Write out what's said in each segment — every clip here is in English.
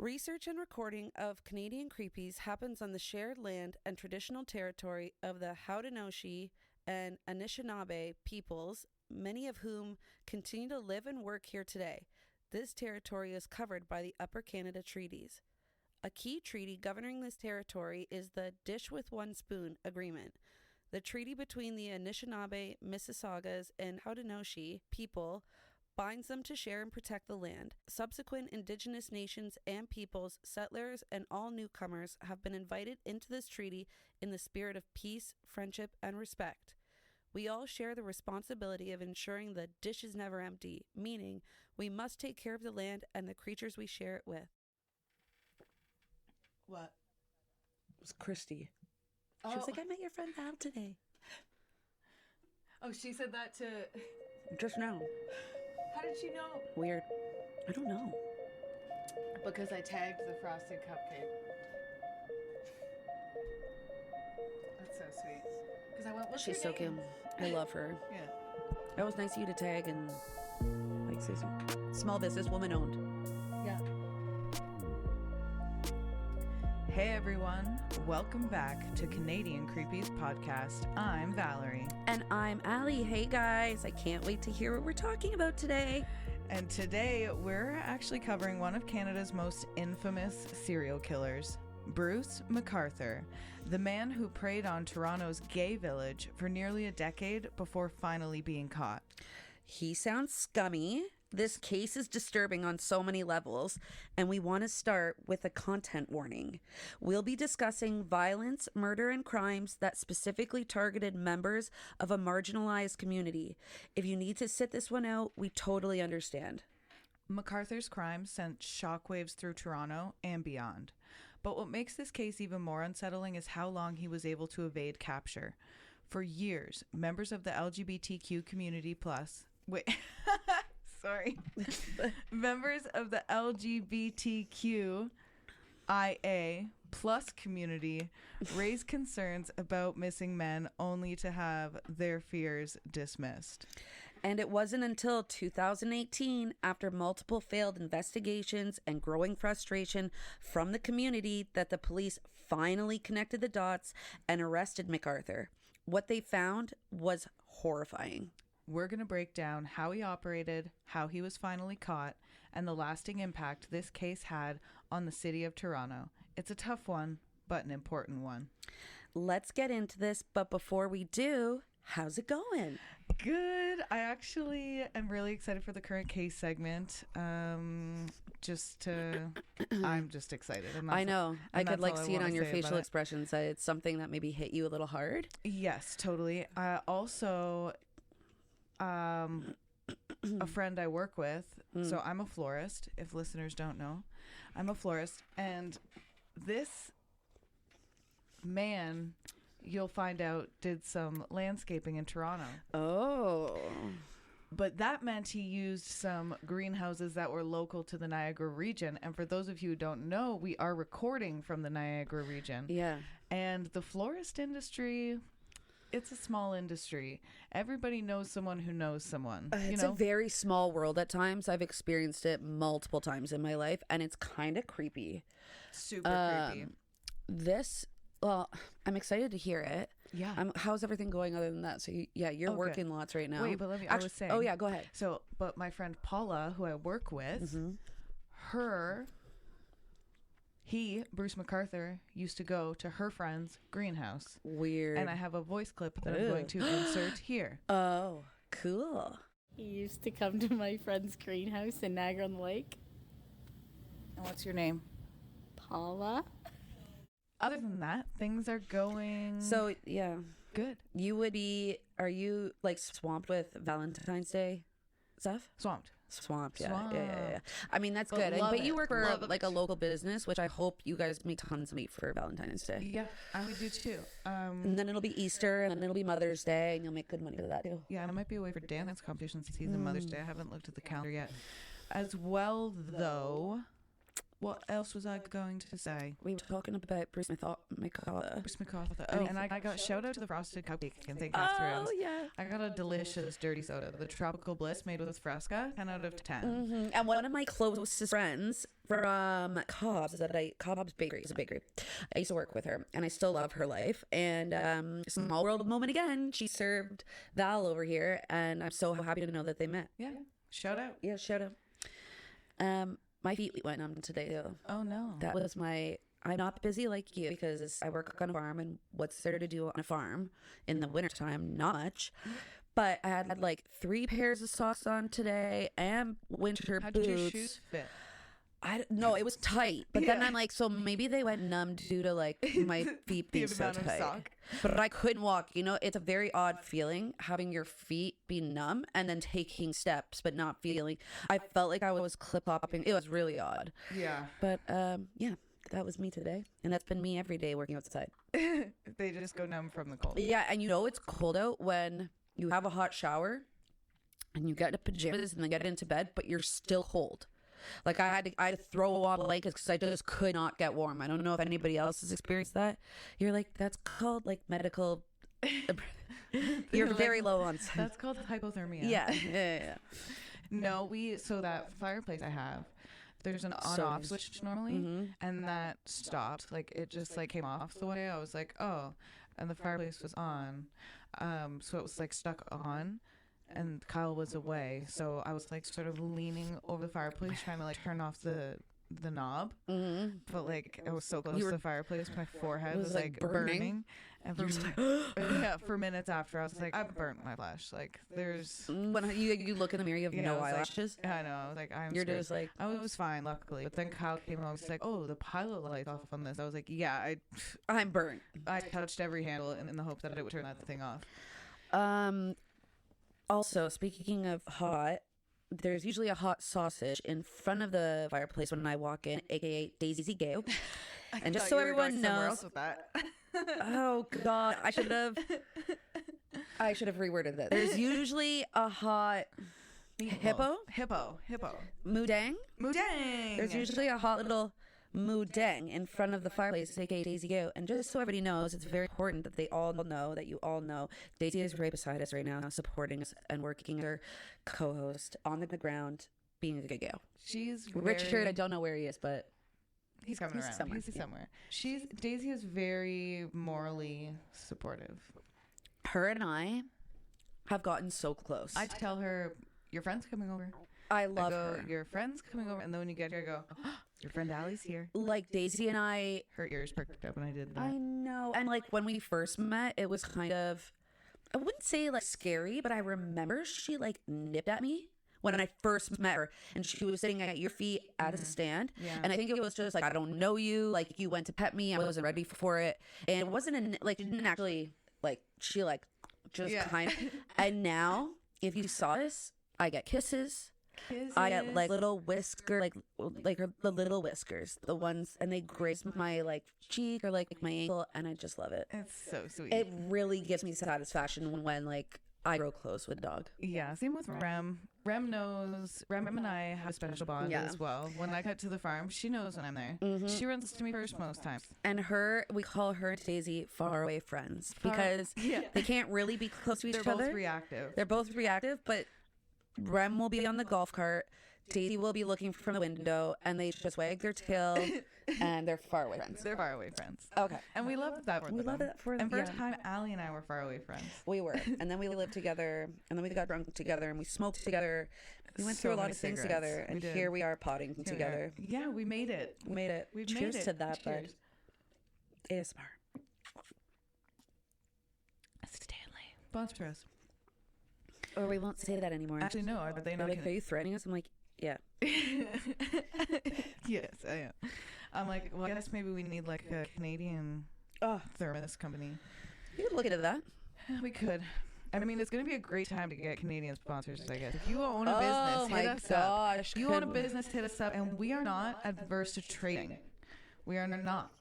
Research and recording of Canadian creepies happens on the shared land and traditional territory of the Haudenosaunee and Anishinaabe peoples, many of whom continue to live and work here today. This territory is covered by the Upper Canada Treaties. A key treaty governing this territory is the Dish with One Spoon Agreement. The treaty between the Anishinaabe, Mississaugas, and Haudenosaunee people binds them to share and protect the land. Subsequent Indigenous nations and peoples, settlers, and all newcomers have been invited into this treaty in the spirit of peace, friendship, and respect. We all share the responsibility of ensuring the dish is never empty, meaning we must take care of the land and the creatures we share it with. What? It was Christy. She was like, I met your friend Val today. Oh, she said that to... Just now. How did she know? Weird. I don't know. Because I tagged the frosted cupcake. That's so sweet. Because I went, what's She's your so name? cute. I love her. Yeah. That was nice of you to tag and like say some small business, woman owned. Yeah. Hey everyone, welcome back to Canadian Creepies Podcast. I'm Valerie. And I'm Allie. Hey guys, I can't wait to hear what we're talking about today. And today we're actually covering one of Canada's most infamous serial killers, Bruce McArthur, the man who preyed on Toronto's gay village for nearly a decade before finally being caught. He sounds scummy. This case is disturbing on so many levels, and we want to start with a content warning. We'll be discussing violence, murder, and crimes that specifically targeted members of a marginalized community. If you need to sit this one out, we totally understand. McArthur's crimes sent shockwaves through Toronto and beyond. But what makes this case even more unsettling is how long he was able to evade capture. For years, members of the LGBTQ community members of the LGBTQIA plus community raised concerns about missing men only to have their fears dismissed. And it wasn't until 2018, after multiple failed investigations and growing frustration from the community, that the police finally connected the dots and arrested McArthur. What they found was horrifying. We're going to break down how he operated, how he was finally caught, and the lasting impact this case had on the city of Toronto. It's a tough one, but an important one. Let's get into this, but before we do, how's it going? Good. I actually am really excited for the current case segment. I'm just excited. I know. I could see it on your facial expressions that it's something that maybe hit you a little hard. Yes, totally. Also, a friend I work with. So I'm a florist. If listeners don't know, I'm a florist, and this man, you'll find out, did some landscaping in Toronto. Oh. But that meant he used some greenhouses that were local to the Niagara region. And for those of you who don't know, we are recording from the Niagara region. Yeah. And the florist industry, it's a small industry. Everybody knows someone who knows someone. It's a very small world at times. I've experienced it multiple times in my life, and it's kind of creepy. Super creepy. Well, I'm excited to hear it. Yeah. How's everything going other than that? So, you're working lots right now. Wait, but let me, I was saying. Oh, yeah, go ahead. So, but my friend Paula, who I work with, Bruce McArthur, used to go to her friend's greenhouse. Weird. And I have a voice clip that I'm going to insert here. Oh, cool. He used to come to my friend's greenhouse in Niagara on the Lake. And what's your name? Paula. Other than that, things are going So, yeah. good. Are you like swamped with Valentine's Day stuff? Swamped, yeah. Yeah. I mean, that's good. But you work for like a local business, which I hope you guys meet tons of meat for Valentine's Day. Yeah, I would do too. And then it'll be Easter, and then it'll be Mother's Day, and you'll make good money for that too. Yeah, and I might be away for dance competition season, Mother's Day. I haven't looked at the calendar yet. As well, though, What else was I going to say? We were talking about Bruce McArthur. Bruce McArthur. Oh, and I got shout out to the frosted cupcake in St. Catherine's. Oh, yeah. I got a delicious dirty soda, the Tropical Bliss made with Fresca, 10 out of 10. Mm-hmm. And one of my closest friends from Cobb's Cobb's Bakery is a bakery. I used to work with her, and I still love her life. And small world moment again. She served Val over here, and I'm so happy to know that they met. Yeah, shout out. Yeah, shout out. My feet went numb today though. Oh no. That was I'm not busy like you because I work on a farm, and what's there to do on a farm in the wintertime? Not much. But I had like 3 pairs of socks on today and winter How boots. did your shoes fit? No, it was tight. But then I'm like, so maybe they went numb due to like my feet being so amount of tight. sock. But I couldn't walk. You know, it's a very odd feeling having your feet be numb and then taking steps but not feeling. I felt like I was clip-hopping. It was really odd. Yeah. But yeah, that was me today. And that's been me every day working outside. They just go numb from the cold. Yeah, and you know it's cold out when you have a hot shower and you get into pajamas and then get into bed, but you're still cold. Like I had to throw on blankets because I just could not get warm. I don't know if anybody else has experienced that. You're like, that's called like medical. You're very low on. That's called hypothermia. Yeah. No, so that fireplace I have, there's an on-off switch normally, and that stopped. Like it just like came off the way. I was like, oh, and the fireplace was on, so it was like stuck on. And Kyle was away, so I was like sort of leaning over the fireplace trying to like turn off the knob, but like I was so close to the fireplace, my forehead was like burning. And for minutes after I was like, I've burnt my flash. Like there's when you look in the mirror, you have no eyelashes. Like, I know, I was like you're scared. Just like I was fine luckily, but then Kyle came home. He's like, oh, the pilot light off on this. I was like, yeah, I'm burnt. I touched every handle in the hope that it would turn that thing off. Also, speaking of hot, there's usually a hot sausage in front of the fireplace when I walk in, aka Daisy Gale. And just so everyone knows, oh God, I should have reworded that. There's usually a hot hippo, moodang. There's usually a hot little moodang in front of the fireplace, aka Daisy Go. And just so everybody knows, it's very important that they all know, that you all know, Daisy is right beside us right now, supporting us and working as her co-host on the ground, being a good gal. Richard, I don't know where he is, but he's coming around. Somewhere. He's somewhere. Daisy is very morally supportive. Her and I have gotten so close. I tell her, your friend's coming over. I love her. Your friend's coming over, and then when you get here, I go, oh, your friend Allie's here. Like Daisy and I, her ears perked up when I did that. I know. And like when we first met, it was kind of, I wouldn't say like scary, but I remember she like nipped at me when I first met her, and she was sitting at your feet at a stand. Yeah. And I think it was just like, I don't know you. Like you went to pet me, I wasn't ready for it, and it wasn't like, she didn't actually like, she like just kind of. And now, if you saw this, I get kisses. I got like little whisker, the little whiskers, the ones, and they graze my like cheek or like my ankle, and I just love it. It's so sweet. It really gives me satisfaction when like I grow close with a dog. Yeah, same with Rem. Rem knows. Rem and I have a special bond as well. When I cut to the farm, she knows when I'm there. She runs to me first most times. And we call her and Daisy faraway friends because they can't really be close to each other. They're both reactive. They're both reactive, but Rem will be on the golf cart, Daisy will be looking from the window, and they just wag their tail, and they're faraway friends. They're faraway friends. Okay. And we love that for them. We love it for them. And first time, Allie and I were faraway friends. We were. And then we lived together, and then we got drunk together, and we smoked together. We went through a lot of things together, and here we are potting together. Yeah, we made it. We made it. Cheers to that, Cheers. Bud. ASMR. Stanley. Sponsor us. Or we won't say that anymore. Actually, no. Are they not? Like, are you threatening us? I'm like, yeah. Yes, I am. I'm like, well, I guess maybe we need like a Canadian thermos company. You could look into that. We could. I mean, it's going to be a great time to get Canadian sponsors, I guess. If you own a business, hit us up. If you own a business, hit us up. And we are not adverse to trading. We are not.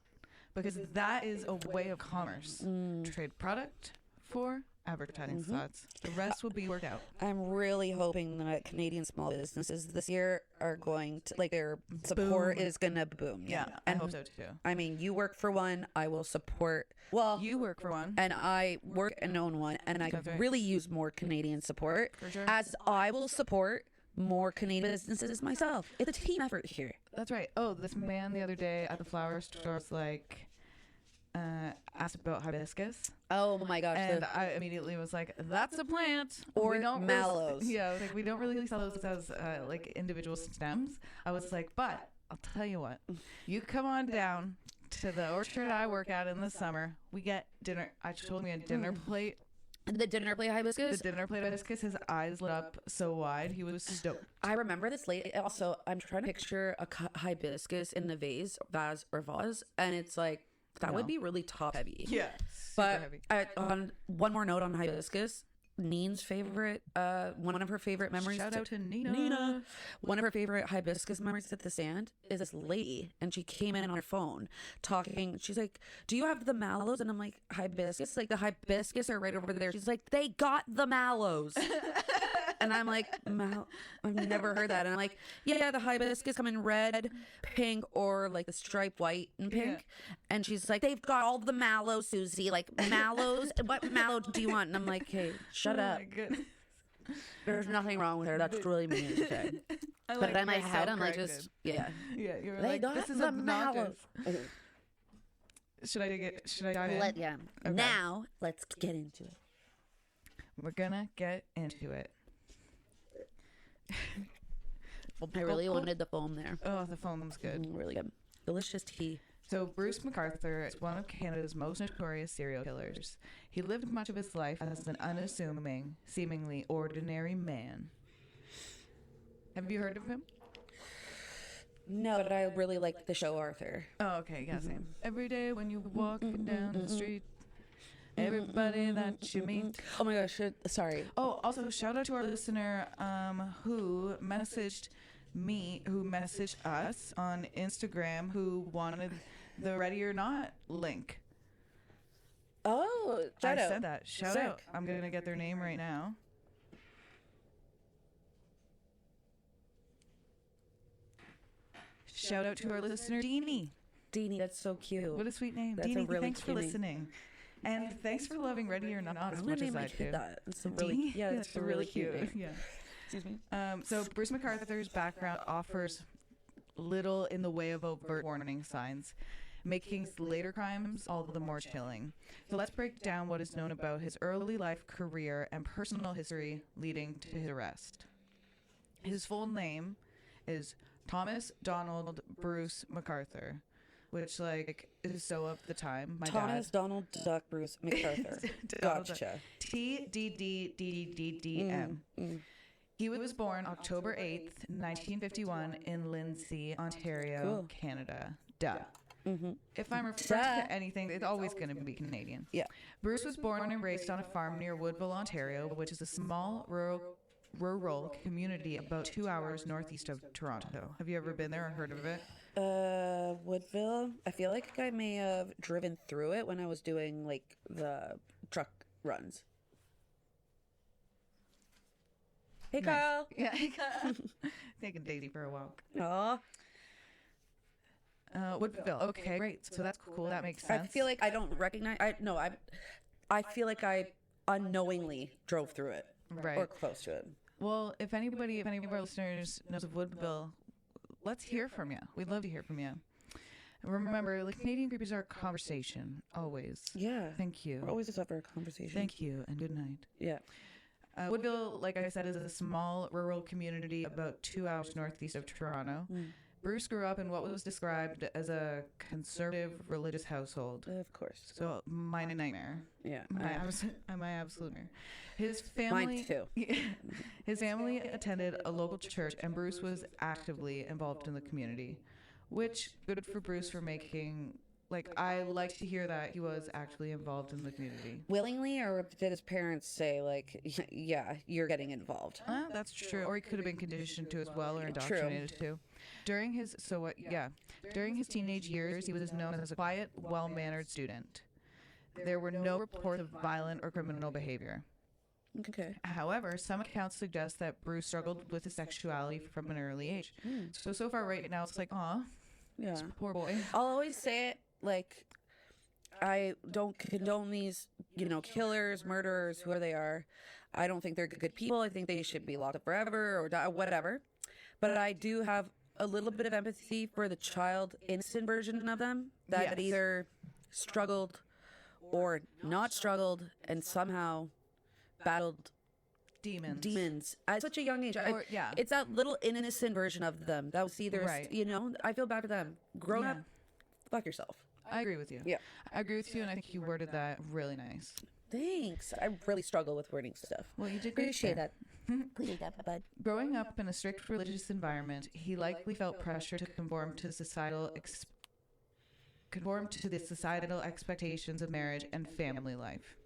Because that is a way of commerce. Trade product for advertising slots. The rest will be worked out. I'm really hoping that Canadian small businesses this year are going to, like, their support is going to boom. Yeah, I hope so too. I mean, you work for one, I will support. Well, You work for one. and I work and own one, and I could That's right. really use more Canadian support, For sure. as I will support more Canadian businesses myself. It's a team effort here. That's right. Oh, this man the other day at the flower store was like, asked about hibiscus. Oh my gosh. And I immediately was like, that's a plant. Or we don't mallows. Yeah, I was like, we don't really sell those as like individual stems. I was like, but I'll tell you what, you come on down to the orchard I work at in the summer. We get dinner. I told me a dinner plate. The dinner plate hibiscus. The dinner plate hibiscus, his eyes lit up so wide. He was stoked. I remember this late. Also, I'm trying to picture a hibiscus in a vase, and it's like, that would be really top heavy. Yeah. But on one more note on hibiscus, Neen's favorite, one of her favorite memories. Shout out to Nina. One of her favorite hibiscus memories at the sand is this lady, and she came in on her phone talking. She's like, "Do you have the mallows?" And I'm like, "Hibiscus? Like the hibiscus are right over there." She's like, "They got the mallows." And I'm like, I've never heard that. And I'm like, yeah, the hibiscus come in red, pink, or like the striped white and pink. Yeah. And she's like, they've got all the mallows, Susie. Like, mallows? What mallow do you want? And I'm like, hey, shut up. There's nothing wrong with her. That's really mean to say. But in my head, I'm like, just, yeah. Yeah, you're they like, got this is the obnoxious. mallows. Should I dive in? Yeah. Okay. Now, let's get into it. We're gonna get into it. I really wanted the foam there. Oh, the foam's good. Really good. Delicious tea. So Bruce McArthur is one of Canada's most notorious serial killers. He lived much of his life as an unassuming, seemingly ordinary man. Have you heard of him? No, but I really like the show Arthur. Oh, okay. Yeah, same. Every day when you're walking down the street, everybody that you meet. Oh my gosh, sorry. Oh, also shout out to our listener who messaged us on Instagram, who wanted the Ready or Not link. Oh, shout out. I said that. Shout Sick. out. I'm going to get their name right now. Shout out to our listener, Deanie. Deanie, that's so cute. What a sweet name. That's Deanie, a really thanks for cute name. listening. And thanks for loving Ready or Not as I'm much gonna as name I my kid do. that. It's a really, Deanie? yeah, it's a really cute name. Yeah. Excuse me. So Bruce McArthur's background offers little in the way of overt warning signs, making his later crimes all the more chilling. So let's break down what is known about his early life, career, and personal history leading to his arrest. His full name is Thomas Donald Bruce McArthur, which like is so of the time. My Thomas dad. Donald Duck Bruce McArthur. Gotcha. TDDDDM. He was born October 8th, 1951 in Lindsay, Ontario, Cool. Canada. Duh. Mm-hmm. If I'm referring to anything, it's always going to be Canadian. Yeah. Bruce was born and raised on a farm near Woodville, Ontario, which is a small rural community about 2 hours northeast of Toronto. Have you ever been there or heard of it? Woodville. I feel like I may have driven through it when I was doing like the truck runs. Hey, Nice. Kyle. Yeah. Taking Daisy for a walk. Aw. Woodville. Okay, great. So that's cool. That makes sense. I feel like I don't recognize. I feel like I unknowingly drove through it, Right. or close to it. Well, if any of our listeners knows of Woodville, let's hear from you. We'd love to hear from you. Remember, like, Canadian Creepies are a conversation, always. Yeah. Thank you. We're always up for a conversation. Thank you, and good night. Yeah. Woodville, like I said, is a small rural community about 2 hours northeast of Toronto. Bruce grew up in what was described as a conservative religious household. Of course. So, mine a nightmare. Yeah. My absolute nightmare. His family, Mine too. His family attended a local church, and Bruce was actively involved in the community, which good for Bruce for making. Like, I like to hear that he was actually involved in the community. Willingly, or did his parents say, like, yeah, you're getting involved? That's true. Or he could have been conditioned to as well, or indoctrinated to. During his teenage years, he was known as a quiet, well-mannered student. there were no reports of violent or criminal behavior. Okay. However, some accounts suggest that Bruce struggled with his sexuality from an early age. So far right now, it's like, aw, Yeah. poor boy. I'll always say it, like, I don't condone these, killers, murderers, whoever they are. I don't think they're good people. I think they should be locked up forever or die, whatever. But I do have a little bit of empathy for the child innocent version of them that Yes. either struggled or not struggled and somehow battled demons at such a young age. Or, yeah. It's that little innocent version of them that was either, Right. I feel bad for them. Grown up, fuck yourself. I agree with you. Yeah. I agree with you, and I think you worded that really nice. Thanks. I really struggle with wording stuff. Well, you did great. Appreciate there. that. Appreciate that, bud. Growing up in a strict religious environment, he likely felt pressure to conform to the societal expectations of marriage and family life.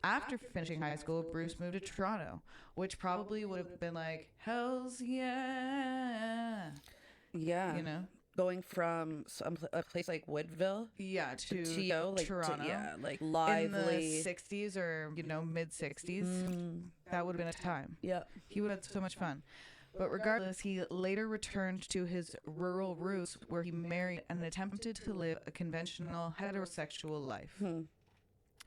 After finishing high school, Bruce moved to Toronto, which probably would have been like, hell's yeah. Yeah. Going from a place like Woodville To Toronto, Toronto. like In lively. the 60s or, mid 60s. That would have been a time. Yeah. He would have had so much fun. But regardless, he later returned to his rural roots where he married and attempted to live a conventional heterosexual life.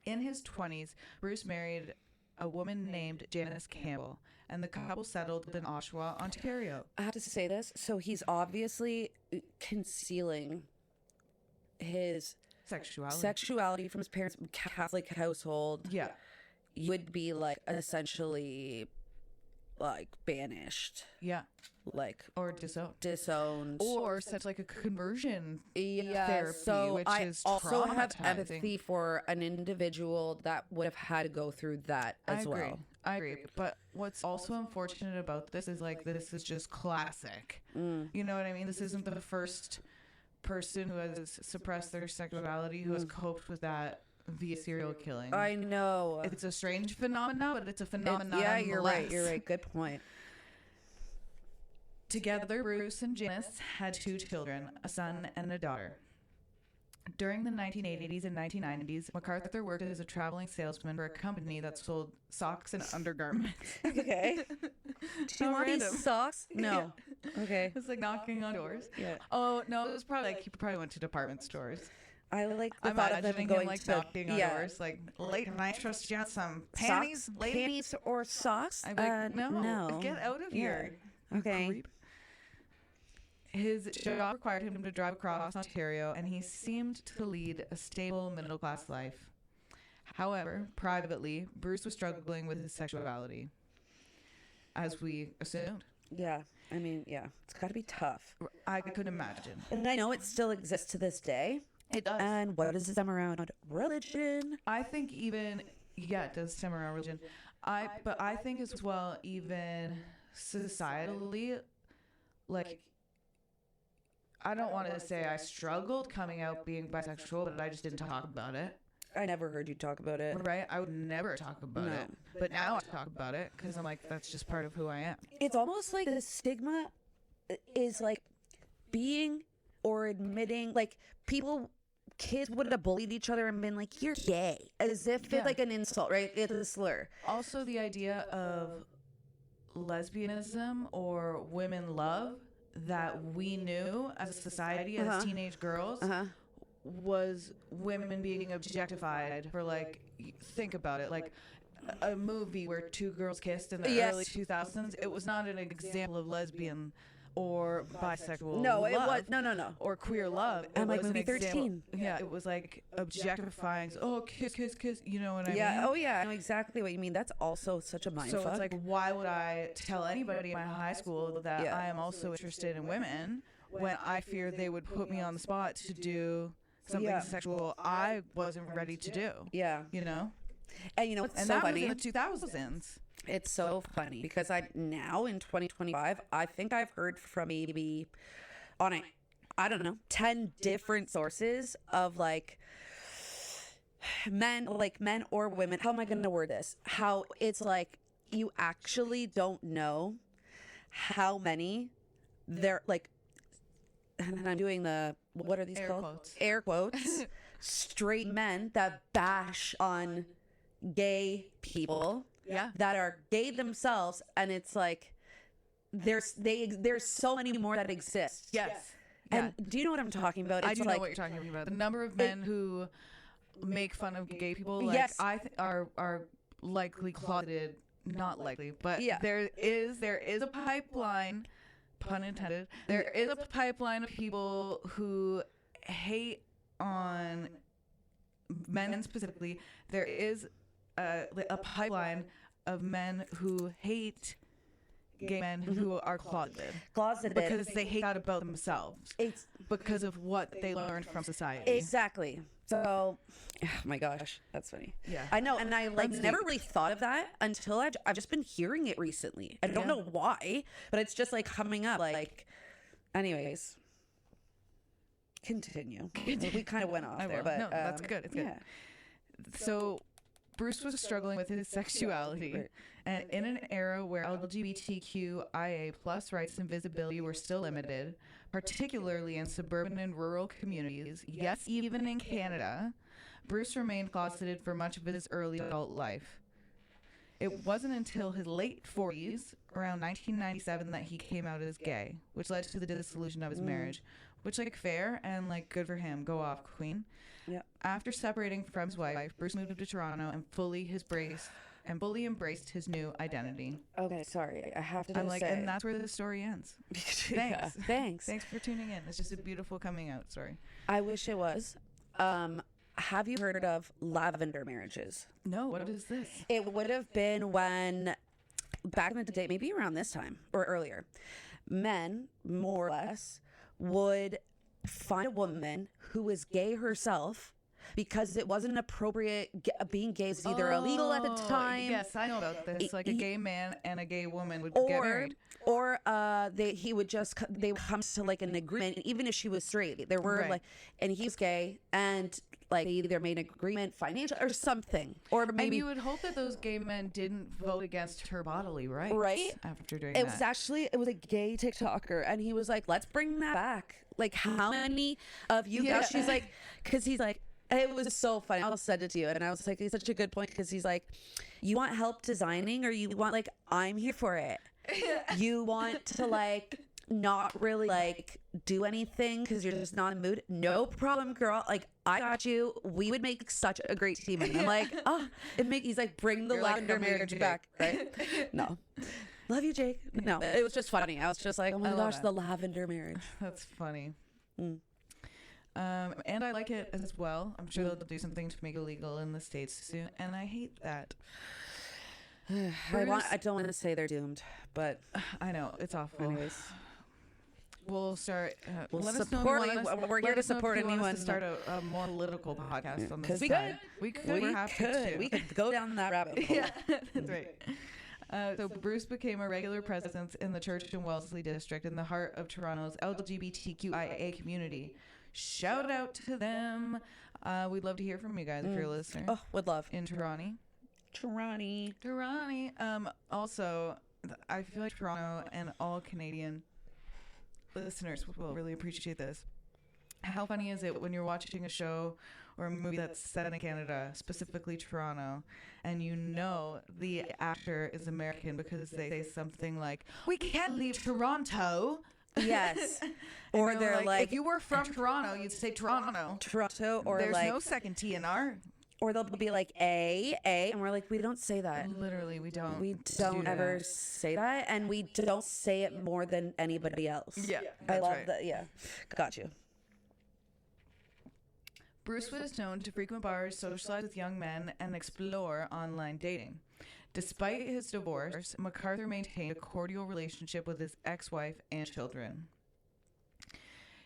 In his 20s, Bruce married a woman named Janice Campbell, and the couple settled in Oshawa, Ontario. I have to say this. So he's obviously concealing his sexuality from his parents' Catholic household. Yeah. You would be like essentially like banished, Yeah. like Or disowned. or Such like a conversion yeah. therapy, So which I is also have traumatizing. empathy for an individual that would have had to go through that as well. I agree. But what's also unfortunate about this is like this is just classic. You know what I mean? This isn't the first person who has suppressed their sexuality who has coped with that via serial killing. I know. It's a strange phenomenon, but it's a phenomenon. Yeah, you're right. nonetheless. You're right. Good point. Together, Bruce and Janice had 2 children, a son and a daughter. During the 1980s and 1990s, McArthur worked as a traveling salesman for a company that sold socks and undergarments. Okay. Do you want these socks? No. Okay. It's like knocking on doors. Yeah. Oh, no, it was probably like he probably went to department stores. I like the I'm thought of them imagining going him like to knocking on doors, like, lady, can I trust you on some panties, socks, lady? panties or socks? I'd be like, no, get out of here. you Okay. creep. His job required him to drive across Ontario, and he seemed to lead a stable middle-class life. However, privately, Bruce was struggling with his sexuality, as we assumed. Yeah. I mean, yeah. It's got to be tough. I could imagine. And I know it still exists to this day. It does. And what does it stem around? Religion. I think even, yeah, it does stem around religion. But I think as well, even societally, like, I don't want to say I struggled coming out being bisexual, but I just didn't talk about it. I never heard you talk about it. Right? I would never talk about No. it. But now I talk about it because I'm like, that's just part of who I am. It's almost like the stigma is like being or admitting, like kids would have bullied each other and been like, you're gay, as if Yeah. it's like an insult, right? It's a slur. Also, the idea of lesbianism or women love that we knew as a society, as teenage girls, was women being objectified for, like, think about it, like a movie where 2 girls kissed in the early 2000s. It was not an example of lesbian or bisexual No, love. it was no. Or queer love. It I'm like, was an movie 13. example. Yeah, it was like objectifying. Oh, kiss, kiss, kiss. You know what I mean? Yeah. Oh, yeah. I know exactly what you mean. That's also such a mindfuck. So it's like, why would I tell anybody in my high school that Yeah. I am also interested in women when I fear they would put me on the spot to do something Yeah. sexual I wasn't ready to do? yeah. You know? And you know, it's And so that funny. was in the 2000s. It's so funny because now in 2025, I think I've heard from maybe I don't know, 10 different sources of like men or women. How am I going to word this? How it's like you actually don't know how many they're like, and I'm doing what are these Air called? quotes. Air quotes. straight men that bash on gay people that are gay themselves, and it's like there's so many more that exist. Yes. And do you know what I'm talking about? I do know what you're talking about. The number of men who make fun of gay people, like, yes, are likely closeted. Not likely, but there is a pipeline, pun intended. There is a pipeline of people who hate on men specifically. There is a pipeline of men who hate gay men who are closeted because they hate out about themselves. It's because of what they learned from society. Exactly. So, oh my gosh, that's funny. Yeah, I know, and I never really thought of that until I've just been hearing it recently. I don't know why, but it's just like coming up. Like, anyways, continue. We kind of went off there, but no, that's good. It's good. So, Bruce was struggling with his sexuality, and in an era where LGBTQIA+ rights and visibility were still limited, particularly in suburban and rural communities, yes, even in Canada, Bruce remained closeted for much of his early adult life. It wasn't until his late 40s, around 1997, that he came out as gay, which led to the dissolution of his marriage, which, like, fair and, like, good for him. Go off, queen. Yeah. After separating from his wife, Bruce moved to Toronto and fully embraced his new identity. Okay, sorry, I have to say, and that's where the story ends. Thanks. Thanks for tuning in. It's just a beautiful coming out story. I wish it was. Have you heard of lavender marriages? No, what is this? It would have been when, back in the day, maybe around this time or earlier, men, more or less, would find a woman who was gay herself because it wasn't appropriate. Being gay was either illegal at the time. Yes, I know about this. Like, a gay man and a gay woman would get married. Or they would come to, like, an agreement, even if she was straight. There were and he was gay, and, like, they either made an agreement, financial or something, or maybe. And you would hope that those gay men didn't vote against her bodily rights, right? After doing that, it was a gay TikToker, and he was like, "Let's bring that back." Like, how many of you guys? She's like, because he's like. It was so funny. I'll send it to you. And I was like, it's such a good point, because he's like, you want help designing, or you want, like, I'm here for it. You want to, like, not really, like, do anything because you're just not in the mood. No problem, girl. Like, I got you. We would make such a great team. And I'm like, he's like, bring the lavender marriage back. Right? No. Love you, Jake. No, it was just funny. I was just like, oh my gosh, the lavender marriage. That's funny. And I like it as well. I'm sure they'll do something to make it illegal in the States soon, and I hate that. I don't want to say they're doomed, but I know it's awful. Anyways, we'll start. We're here to support anyone. To start a more political podcast on this. We could go down that rabbit hole. Yeah, that's right. So Bruce became a regular presence in the Church and Wellesley district in the heart of Toronto's LGBTQIA community. Shout out to them. We'd love to hear from you guys if you're a listener. Oh, would love. In Toronto. Also, I feel like Toronto and all Canadian listeners will really appreciate this. How funny is it when you're watching a show or a movie that's set in Canada, specifically Toronto, and you know the actor is American because they say something like, "We can't leave Toronto." Yes. Or they're like, if you were from Toronto, you'd say Toronto. Or there's no second T in our. Or they'll be like A, and we're like, we don't say that. Literally, we don't. We don't ever say that, and we don't say it more than anybody else. Yeah, I love that. Yeah, got you. Bruce was known to frequent bars, socialize with young men, and explore online dating. Despite his divorce, McArthur maintained a cordial relationship with his ex-wife and children.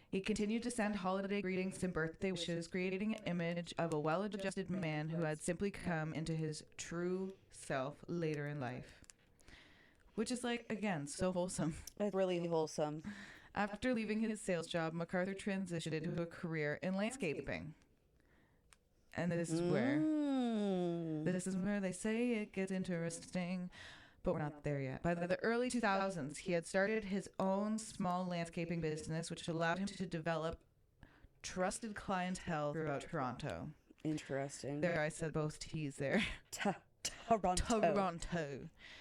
He continued to send holiday greetings and birthday wishes, creating an image of a well-adjusted man who had simply come into his true self later in life. Which is, like, again, so wholesome. It's really wholesome. After leaving his sales job, McArthur transitioned into a career in landscaping. And this is where they say it gets interesting, but we're not there yet. By the early 2000s, he had started his own small landscaping business, which allowed him to develop trusted clientele throughout Toronto. Interesting. There, I said both T's there. Toronto. Toronto.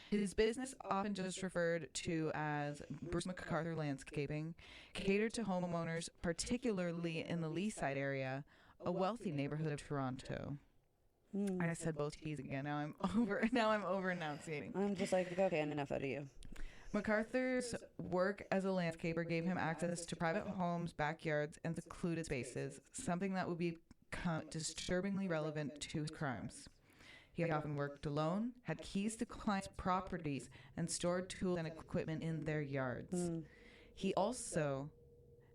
His business, often just referred to as Bruce McArthur Landscaping, catered to homeowners, particularly in the Leaside area, a wealthy neighborhood of Toronto. I said both T's again. Now I'm over enunciating. I'm just like, okay, enough out of you. McArthur's work as a landscaper gave him access to private homes, backyards, and secluded spaces, something that would become disturbingly relevant to his crimes. He often worked alone, had keys to clients' properties, and stored tools and equipment in their yards. He also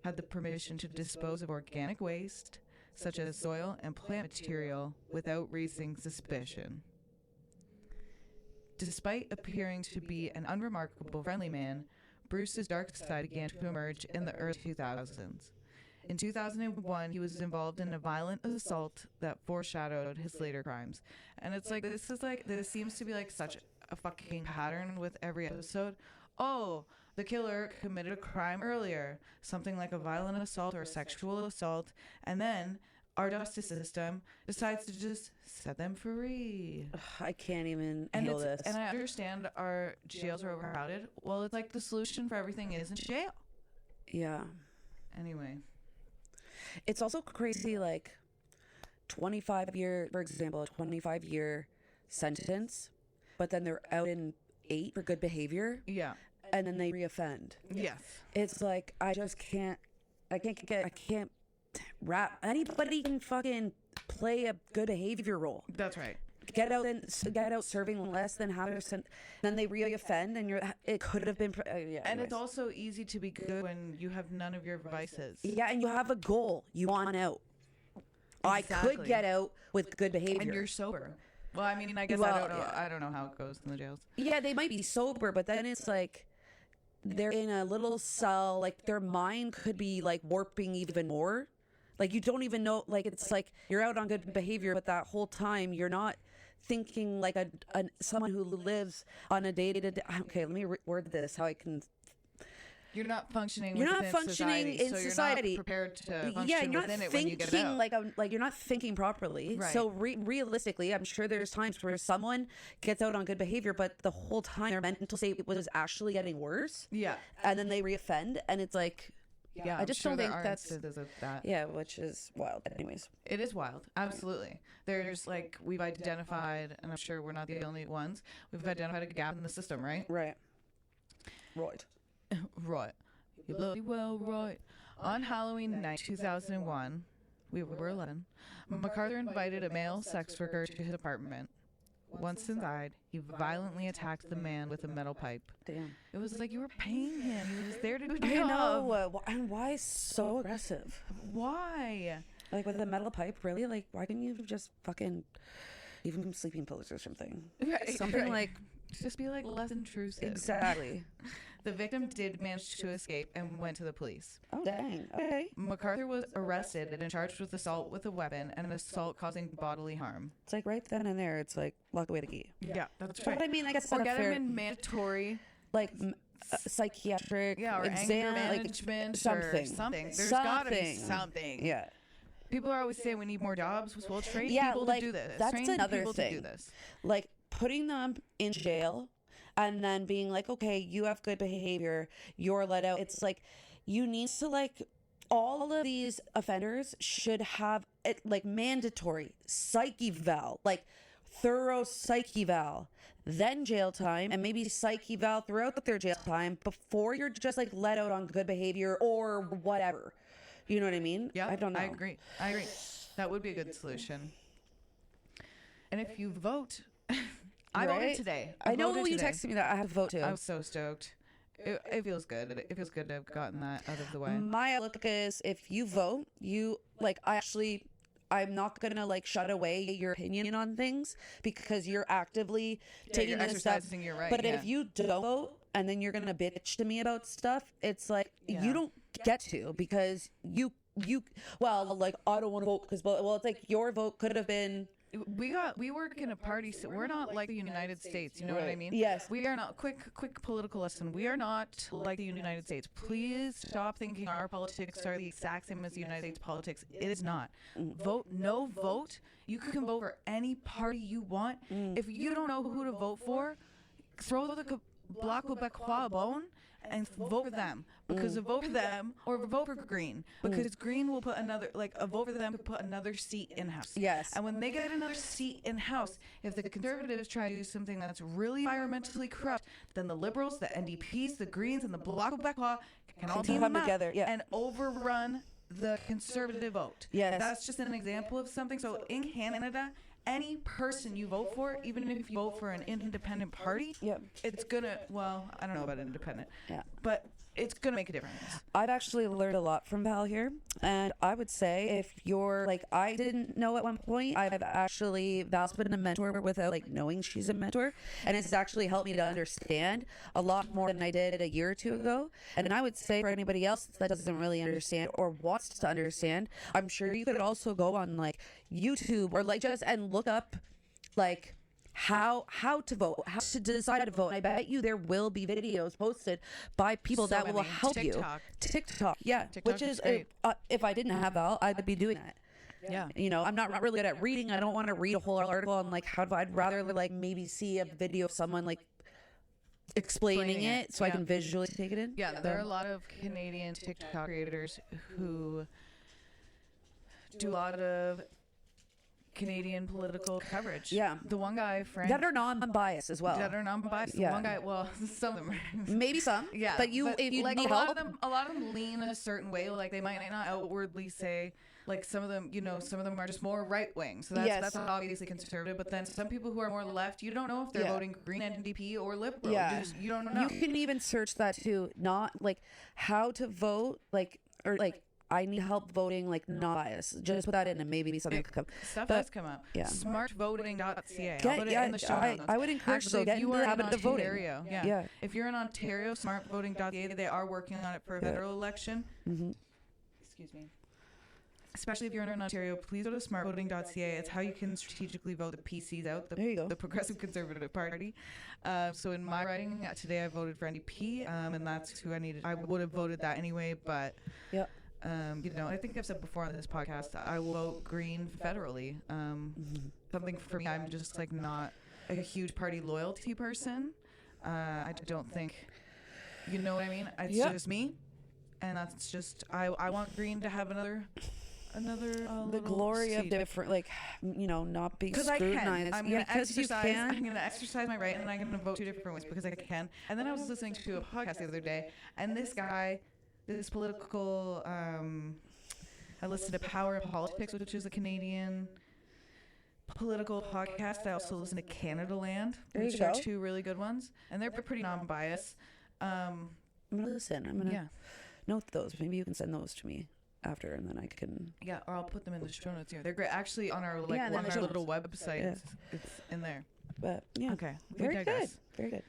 had the permission to dispose of organic waste, such as soil and plant material, without raising suspicion. Despite appearing to be an unremarkable, friendly man, Bruce's dark side began to emerge in the early 2000s. In 2001, he was involved in a violent assault that foreshadowed his later crimes. And it's like, this seems to be like such a fucking pattern with every episode. Oh, the killer committed a crime earlier, something like a violent assault or a sexual assault, and then our justice system decides to just set them free. I can't even handle this. And I understand our jails are overcrowded. Well, it's like the solution for everything isn't jail. Yeah. Anyway. It's also crazy, like, 25-year, for example, a 25-year sentence, but then they're out in 8 for good behavior. Yeah. And then they reoffend. Yes. It's like, I can't rap. Anybody can fucking play a good behavior role. That's right. Get out serving less than half percent, then they reoffend, and it could have been. Yeah, and it's also easy to be good when you have none of your vices. Yeah, and you have a goal. You want out. Exactly. I could get out with good behavior. And you're sober. Well, I mean, I guess I don't know. Yeah. I don't know how it goes in the jails. Yeah, they might be sober, but then it's like they're in a little cell. Like their mind could be like warping even more. Like you don't even know. Like it's like you're out on good behavior, but that whole time you're not thinking like someone who lives on a day-to-day. Okay, let me word this how I can. You're not functioning. You're not functioning in society. You're not prepared to function you're not within it thinking when you get out. like you're not thinking properly. Right. So realistically, I'm sure there's times where someone gets out on good behavior, but the whole time their mental state was actually getting worse. Yeah. And then they reoffend, and it's like. Yeah, I just don't think that's of that. Yeah, which is wild. Anyways, it is wild. Absolutely. There's like we've identified, and I'm sure we're not the only ones. We've identified a gap in the system, right? Right. Right. You bloody well right. On Halloween night 2001, we were 11. McArthur invited a male sex worker to his apartment. Once inside, he violently attacked the man with a metal pipe. Damn. It was like you were paying him. He was there to do a job. I know. And why so aggressive? Why? Like with a metal pipe, really? Like, why didn't you just fucking even some sleeping pills or something? Right, something like. Just be like less intrusive. Exactly. The victim did manage to escape and went to the police. Oh, dang. Okay. McArthur was arrested and charged with assault with a weapon and assault causing bodily harm. It's like right then and there, it's like lock away the key. Yeah, that's right. But I mean, I guess or that's get fair. him in mandatory, like psychiatric, or exam, anger management, like something. Or something. There's gotta be something. Yeah. People are always saying we need more jobs. Well, train people like, to do this. That's train another people thing. To do this. Like putting them in jail. And then being like, okay, you have good behavior, you're let out. It's like, you need to like, all of these offenders should have it like mandatory psych eval, like thorough psych eval, then jail time, and maybe psych eval throughout their jail time before you're just like let out on good behavior or whatever. You know what I mean? Yeah, I don't know. I agree. That would be a good solution. And if you vote... I voted today. I know when you texted me that I have to vote too. I was so stoked. It feels good. It feels good to have gotten that out of the way. My outlook is if you vote, you like I'm not gonna like shut away your opinion on things because you're actively taking this stuff. Your right, but if you don't vote and then you're gonna bitch to me about stuff, it's like you don't get to because you well like I don't want to vote because it's like your vote could have been we work in a party, so we're not like the United States. You know what I mean? Yes. We are not. Quick political lesson. We are not like the United States. Please stop thinking our politics are the exact same as the United States politics. It is not. Vote. No vote. You can vote for any party you want. If you don't know who to vote for, throw the Bloc Québécois a bone and vote for them, because a vote for them, or vote for Green, because Green will put another, like, a vote for them to put another seat in House. Yes. And when they get another seat in House, if the Conservatives try to do something that's really environmentally corrupt, then the Liberals, the NDPs, the Greens, and the Bloc Québécois can all team come up together, yeah. and overrun the Conservative vote. Yes. That's just an example of something. So in Canada, any person you vote for, even if you vote for an independent party, Yep. it's gonna, well, I don't know about independent, Yeah. but it's gonna make a difference. I've actually learned a lot from Val here, and I would say if you're like, I didn't know at one point, I've actually, Val's been a mentor without like knowing she's a mentor, and it's actually helped me to understand a lot more than I did a year or two ago. And I would say for anybody else that doesn't really understand or wants to understand, I'm sure you could also go on like YouTube or like just and look up like how to vote, how to decide to vote. I bet you there will be videos posted by people So that will many. help TikTok. you. TikTok, yeah. TikTok Which is is, great. if I didn't have Val, I'd be doing that. Yeah. You know, I'm not really good at reading. I don't want to read a whole article on like how. I'd rather like maybe see a video of someone like explaining it so I can visually take it in. Yeah, there are a lot of Canadian TikTok creators who do a lot of Canadian political coverage. Yeah. The one guy, Frank, that are non-biased as well. that are non-biased. Yeah. The one guy, well, some of them are. Maybe some. Yeah, But if you like need a lot help, of them, a lot of them lean a certain way. Like they might not outwardly say. Like some of them, you know, some of them are just more right wing. So that's Yes. that's obviously conservative. But then some people who are more left, you don't know if they're Yeah. voting Green, NDP, or Liberal. Yeah. You don't know. you can even search that too. Not like how to vote, like or like I need help voting, like not biased. Just put that in and maybe something could come. Stuff But- does come up. yeah. Smartvoting.ca. Get- I'll put it yeah, in the show I- notes. I would encourage Actually, so get if you into are the in habit of voting. Ontario, Yeah. If you're in Ontario, smartvoting.ca, they are working on it for a federal election. Excuse me. Especially if you're in Ontario, please go to smartvoting.ca. It's how you can strategically vote the PCs out, There you go. the Progressive Conservative Party. So in my writing today, I voted for NDP, and that's who I needed. I would have voted that anyway, but Yep. you know, I think I've said before on this podcast, I will vote Green federally. Something for me, I'm just like not a huge party loyalty person. I don't think, you know what I mean? It's Yep. just me, and that's just I want Green to have another. The little glory of seat. different, like, you know, not being Because I scrutinized. can. I'm Yeah, going to because you exercise. can. I'm going to exercise my right, and I'm going to vote two different ways because I can. And then I was listening to a podcast the other day, and this guy, this political, I listened to Power of Politics, which is a Canadian political podcast. I also listen to Canada Land, There you which are go. two really good ones, and they're pretty non-biased. I'm gonna listen. I'm gonna Yeah. note those. Maybe you can send those to me after, and then I can. Yeah, or I'll put them in the show notes here. They're great. Actually, on our Yeah, they're on in the our show little website, Yeah. it's in there. But yeah. Okay, we Very good. digress. Very good.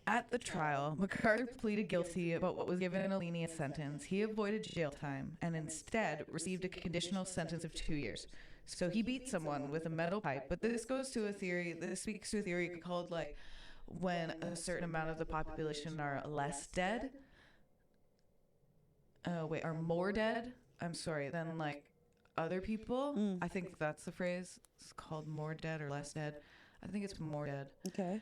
At the trial, McArthur pleaded guilty but what was given a lenient sentence. He avoided jail time and instead received a conditional sentence of 2 years. So he beat someone with a metal pipe. But this goes to a theory. This speaks to a theory called like when a certain amount of the population are less dead. Are more dead? I'm sorry. Than like other people. I think that's the phrase. It's called more dead or less dead. I think it's more dead. Okay.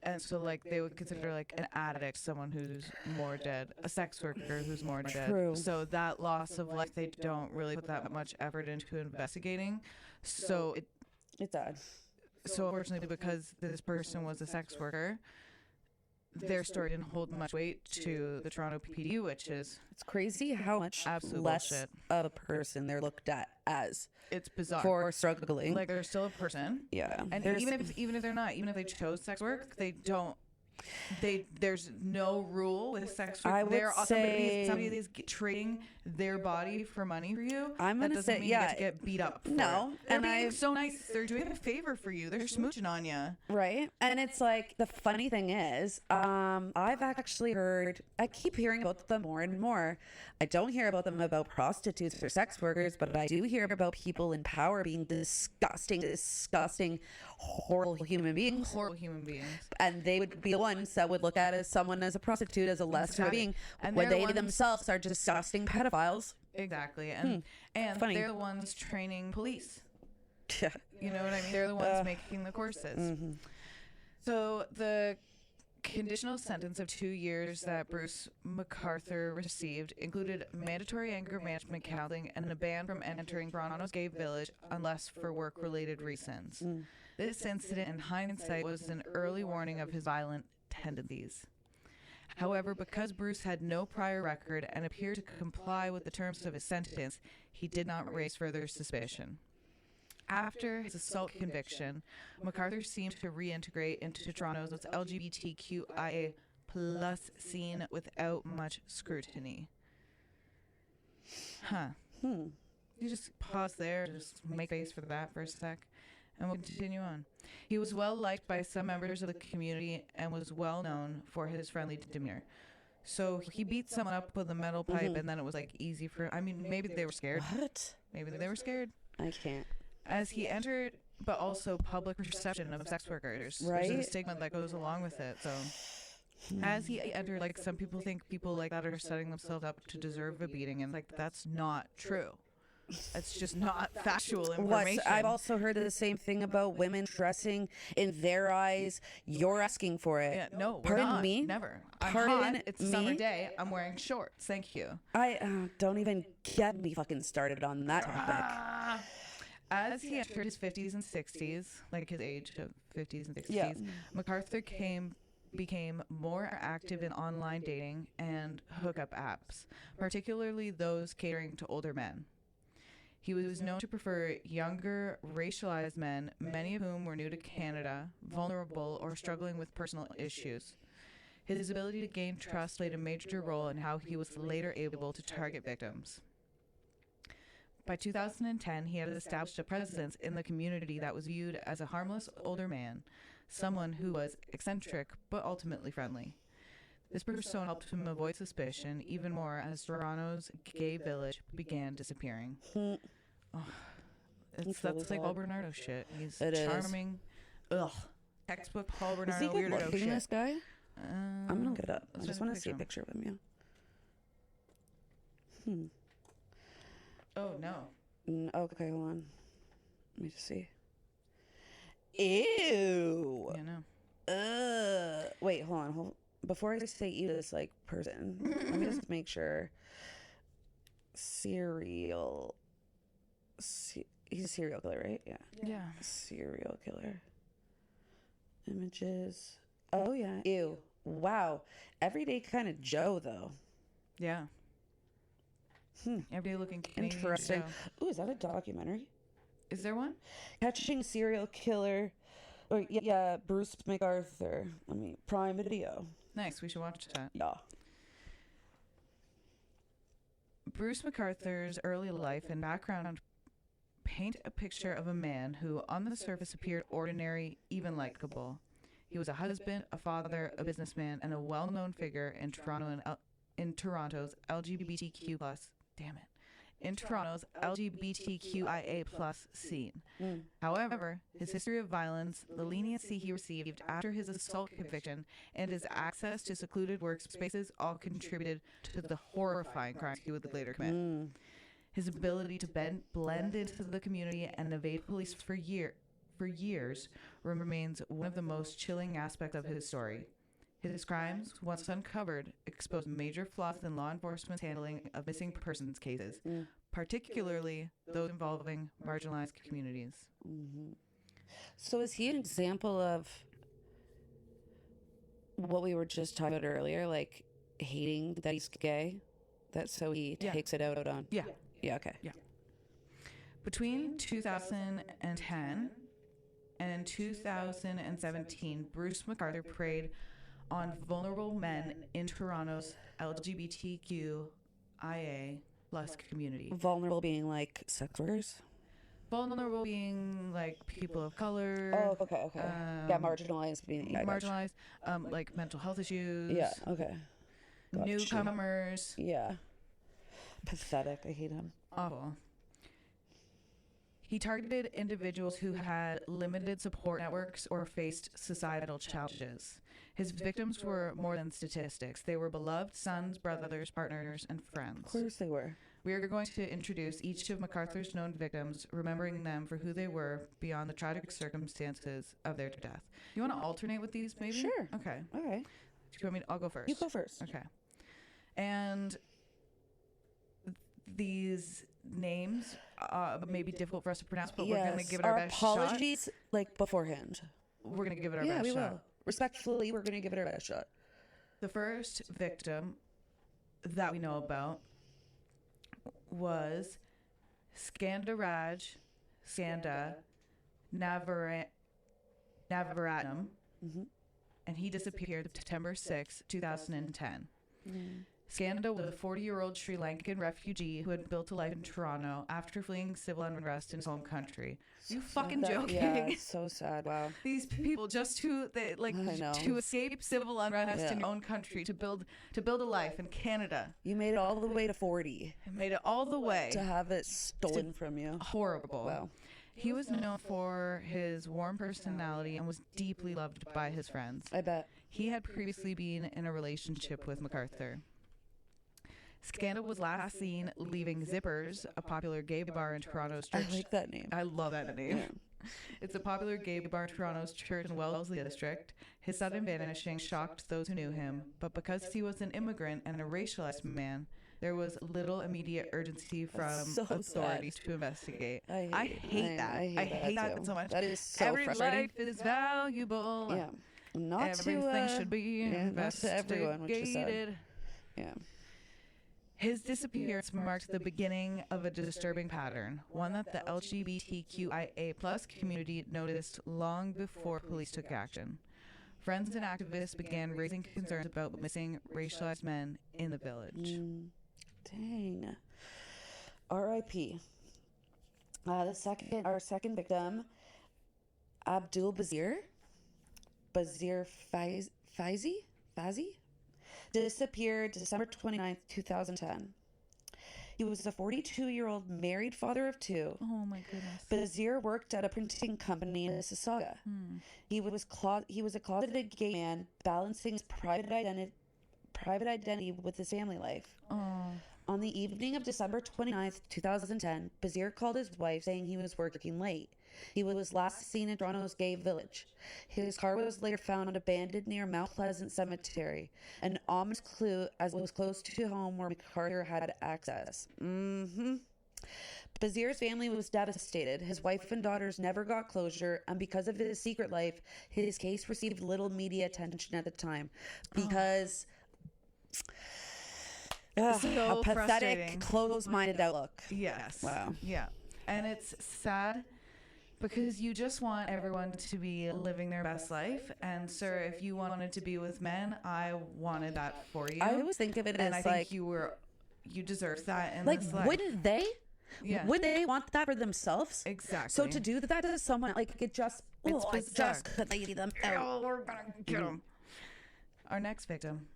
And so, like, they would consider, like, an addict someone who's more dead, a sex worker who's more True. dead. So that loss of life, they don't really put that much effort into investigating. So It's odd. so unfortunately, because this person was a sex worker, their story didn't hold much weight to the Toronto PD, which is It's crazy how much Absolute less bullshit. of a person they're looked at as it's bizarre. for struggling. Like, they're still a person. yeah. And even if they're not, even if they chose sex work, they don't There's no rule with sex work. I would say somebody is trading their body for money for you. I'm that gonna doesn't say, mean yeah, you get to get beat up. For no, it. They're and being so nice. They're doing a favor for you. They're smooching on you. Right. And it's like, the funny thing is, I've actually heard, I keep hearing about them more and more. I don't hear about them about prostitutes or sex workers, but I do hear about people in power being disgusting, horrible human beings. Horrible human beings. And they would be the ones that would look at as someone as a prostitute, as a lesser being, and when they ones, themselves are disgusting pedophiles. Exactly. And Funny. they're the ones training police. Yeah. You know what I mean? They're the ones making the courses. So the conditional sentence of 2 years that Bruce McArthur received included mandatory anger management counseling and a ban from entering Toronto's gay village unless for work-related reasons. This incident, in hindsight, was an early warning of his violent tendencies. However, because Bruce had no prior record and appeared to comply with the terms of his sentence, he did not raise further suspicion. After his assault conviction, McArthur seemed to reintegrate into Toronto's LGBTQIA plus scene without much scrutiny. You just pause there, just make space for that for a sec, and we'll continue on. He was well liked by some members of the community and was well known for his friendly demeanor. So he beat someone up with a metal pipe, and then it was like easy for. I mean, maybe they were scared. What? Maybe they were scared. I can't. As he entered, but also public perception of sex workers. Right. There's a stigma that goes along with it. So, as he entered, like, some people think people like that are setting themselves up to deserve a beating, and like that's not true. It's just not factual information. I've also heard the same thing about women dressing in their eyes. You're asking for it. Yeah, no, we're Pardon not. me? Never. I'm Pardon hot. It's a summer me? day. I'm wearing shorts. Thank you. I don't even get me fucking started on that topic. As he entered his 50s and 60s, like his age of 50s and 60s, Yeah. McArthur became more active in online dating and hookup apps, particularly those catering to older men. He was known to prefer younger, racialized men, many of whom were new to Canada, vulnerable, or struggling with personal issues. His ability to gain trust played a major role in how he was later able to target victims. By 2010, he had established a presence in the community that was viewed as a harmless older man, someone who was eccentric but ultimately friendly. This persona helped him avoid suspicion even more as Toronto's gay village began disappearing. That's like Paul Bernardo shit. He's charming. Ugh. Textbook Paul Bernardo Is he good weirdo looking, shit. this guy? I'm gonna look it up. I just want to see a picture. picture of him, yeah. Oh, no. Okay, hold on. Let me just see. Ew. Yeah, no. Wait, hold on. Before I say ew this like person, let me just make sure. He's a serial killer, right? Yeah. Yeah. Serial killer. Images. Oh yeah. Ew. Wow. Everyday kind of Joe though. Yeah. Everybody looking Canadian Interesting. Joe. Ooh, is that a documentary? Is there one? Catching Serial Killer. Or yeah, Bruce McArthur. Prime Video. Nice. We should watch that. Yeah. Bruce McArthur's early life and background paint a picture of a man who, on the surface, appeared ordinary, even likable. He was a husband, a father, a businessman, and a well-known figure in Toronto's LGBTQ plus. Damn it. In Toronto's LGBTQIA plus scene. However, his history of violence, the leniency he received after his assault conviction, and his access to secluded workspaces all contributed to the horrifying crimes he would later commit. His ability to blend into the community and evade police for years remains one of the most chilling aspects of his story. His crimes, once uncovered, exposed major flaws in law enforcement's handling of missing persons cases, particularly those involving marginalized communities. So is he an example of what we were just talking about earlier, like hating that he's gay? That's so he takes it out on. Yeah. Yeah, okay. Yeah. Between 2010 and 2017, Bruce McArthur preyed on vulnerable men in Toronto's LGBTQIA plus community. Vulnerable being like sex workers? Vulnerable being like people of color. Oh, okay. Yeah, marginalized being... Yeah, marginalized, like mental health issues. Yeah, okay. Gotcha. Newcomers. Yeah. Pathetic. I hate him. Awful. He targeted individuals who had limited support networks or faced societal challenges. His victims were more than statistics. They were beloved sons, brothers, partners, and friends. Of course they were. We are going to introduce each of McArthur's known victims, remembering them for who they were beyond the tragic circumstances of their death. You want to alternate with these, maybe? Sure. Okay. Okay. Do you want me to, I'll go first. You go first. Okay. And these names may be difficult for us to pronounce, but we're going to give it our best shot. Our apologies, like, beforehand. We're going to give it our best shot. Yeah, we will. Respectfully, we're going to give it our best shot. The first victim that we know about was Skandaraj Skanda Navaratnam, and he disappeared September 6, 2010. Skanda was a 40-year-old Sri Lankan refugee who had built a life in Toronto after fleeing civil unrest in his home country. Are you fucking joking? Yeah, it's so sad. Wow. These people just to escape civil unrest in your own country, to build a life in Canada. You made it all the way to 40. I made it all the way to have it stolen from you. Horrible. Wow. He was known for his warm personality and was deeply loved by his friends. I bet. He had previously been in a relationship with McArthur. Skanda was last seen leaving Zippers, a popular gay bar in Toronto's church. I like that name. I love that name. Yeah. It's a popular gay bar in Toronto's church in Wellesley district. His sudden vanishing shocked those who knew him, but because he was an immigrant and a racialized man, there was little immediate urgency from authorities to investigate. I hate that. I hate that so much. That is so Every frustrating. life is valuable. Yeah. Not everything should be investigated. Not to everyone, which is sad. Yeah. His disappearance marked the beginning of a disturbing pattern, one that the LGBTQIA plus community noticed long before police took action. Friends and activists began raising concerns about missing racialized men in the village. Dang. R.I.P. Our second victim, Abdul Bazir Fazi, disappeared December 29th, 2010. He was a 42-year-old married father of two. Oh my goodness. Bazir worked at a printing company in Mississauga. He was a closeted gay man balancing his private identity with his family life. On the evening of December 29th, 2010, Bazir called his wife saying he was working late. He was last seen in Toronto's gay village. His car was later found abandoned near Mount Pleasant Cemetery, an ominous clue as it was close to home where McArthur had access. Bazir's family was devastated. His wife and daughters never got closure, and because of his secret life, his case received little media attention at the time. Because... so a pathetic, closed-minded outlook. Yes. Wow. Yeah. And it's sad because you just want everyone to be living their best life. And, sir, if you wanted to be with men, I wanted that for you. I always think of it and as I think you deserve that in like, this life. wouldn't they? Yeah. Would they want that for themselves? Exactly. So to do that to someone, like, it just... It's I just couldn't lady them out. We're gonna get them. Our next victim.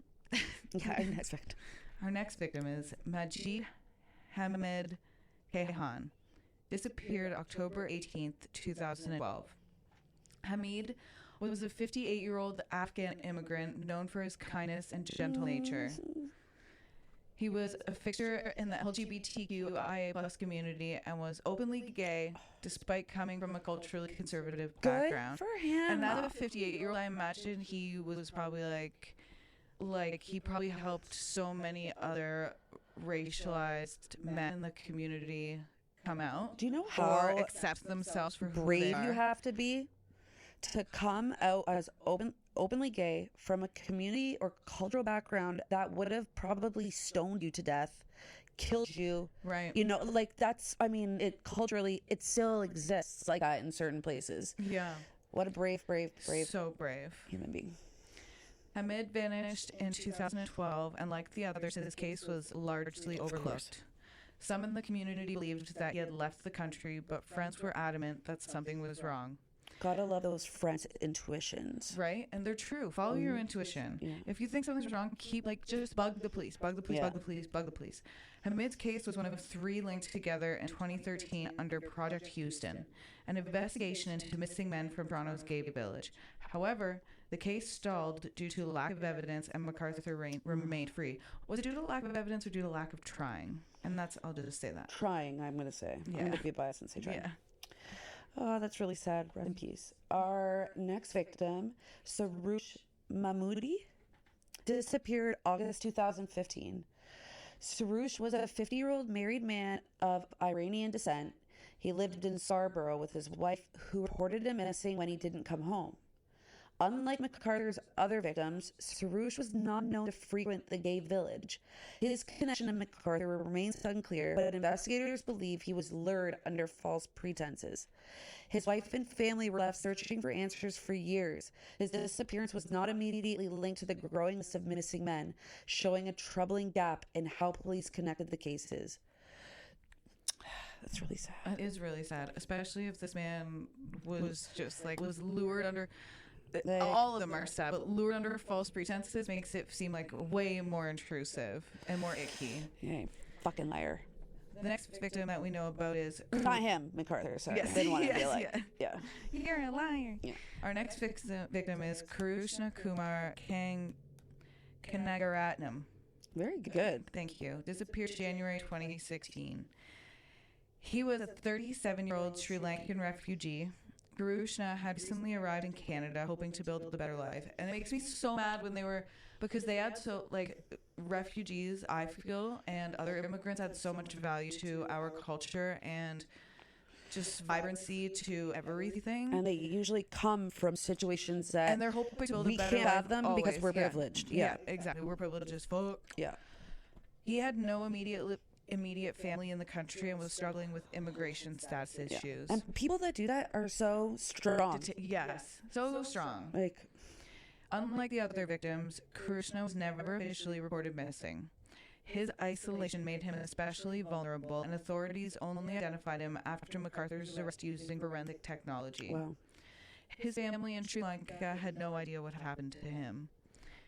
Our next victim is Majid Hamed Kehan. Disappeared October 18th, 2012. Hamid was a 58-year-old Afghan immigrant known for his kindness and gentle nature. He was a fixture in the LGBTQIA plus community and was openly gay despite coming from a culturally conservative background. Good for him. And as a 58-year-old, I imagine he was probably like he probably helped so many other racialized men in the community come out. Do you know or how accept themselves for who brave they are? you have to be to come out as openly gay from a community or cultural background that would have probably stoned you to death, killed you, right? You know, like that's, I mean, it culturally, it still exists like that in certain places. Yeah. What a brave so brave human being. Hamid vanished in 2012, and like the others, his case was largely overlooked. Some in the community believed that he had left the country, but friends were adamant that something was wrong. Gotta love those friends' intuitions. Right? And they're true. Follow your intuition. Yeah. If you think something's wrong, just bug the police. Bug the police, Yeah. bug the police, bug the police. Hamid's case was one of 3 linked together in 2013 under Project Houston, an investigation into missing men from Toronto's gay village. However, the case stalled due to lack of evidence, and McArthur remained free. Was it due to lack of evidence or due to lack of trying? And I'll just say that. Trying, I'm going to say. I'm Yeah. going to be biased and say trying. Yeah. Oh, that's really sad. Rest in peace. Our next victim, Saroush Mahmoudi, disappeared August 2015. Saroush was a 50-year-old married man of Iranian descent. He lived in Scarborough with his wife, who reported him missing when he didn't come home. Unlike McArthur's other victims, Saroush was not known to frequent the gay village. His connection to McArthur remains unclear, but investigators believe he was lured under false pretenses. His wife and family were left searching for answers for years. His disappearance was not immediately linked to the growing list of missing men, showing a troubling gap in how police connected the cases. That's really sad. It is really sad, especially if this man was just was lured under. All of them are sad, but lured under false pretenses makes it seem like way more intrusive and more icky. Yeah, fucking liar. The next victim that we know about is Not him, McArthur. Sorry, Yes, didn't want to be yes, like, yeah. You're a liar. Yeah. Our next victim is Krishna Kumar Kanagaratnam. Very good. Thank you. Disappeared January 2016. He was a 37-year-old Sri Lankan refugee. Krishna had recently arrived in Canada hoping to build a better life. And it makes me so mad because they had refugees, I feel, and other immigrants had so much value to our culture and just vibrancy to everything. And they usually come from situations that And they're hoping to build we a better can't life have them always. because we're Yeah. privileged. Yeah. Exactly. We're privileged as fuck. Yeah. He had no immediate family in the country and was struggling with immigration status issues. And people that do that are so strong. Yes, so strong. Like, Unlike the other victims, Krishna was never officially reported missing. His isolation made him especially vulnerable, and authorities only identified him after McArthur's arrest using forensic technology. wow. His family in Sri Lanka had no idea what happened to him.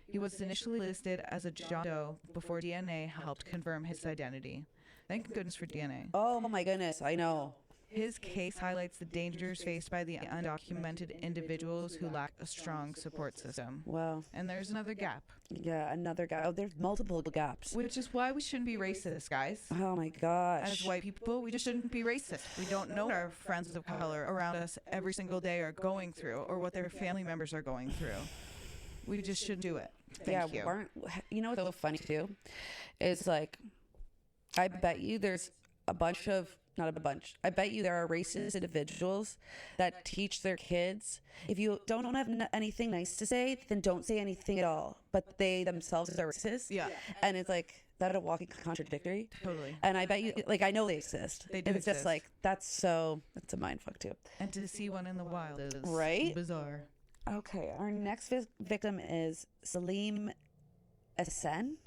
He was initially listed as a John Doe before DNA helped confirm his identity. Thank goodness for DNA. Oh my goodness, I know. His case highlights the dangers faced by the undocumented individuals who lack a strong support system. Wow. And there's another gap, Yeah, another guy. Oh, there's multiple gaps. which is why we shouldn't be racist, guys. Oh my gosh. As white people, we just shouldn't be racist. We don't know what our friends of color around us every single day are going through or what their family members are going through. We just shouldn't do it. Thank you. You know what's so funny too? Is like, I bet you there's not a bunch. I bet you there are racist individuals that teach their kids, if you don't have anything nice to say, then don't say anything at all. But they themselves are racist. Yeah. And it's like, that a walking contradictory. Totally. And I bet you, I know they exist. They do It's just exist. that's a mind fuck too. And to see one in the wild is Right? bizarre. Okay, our next victim is Salim Essen.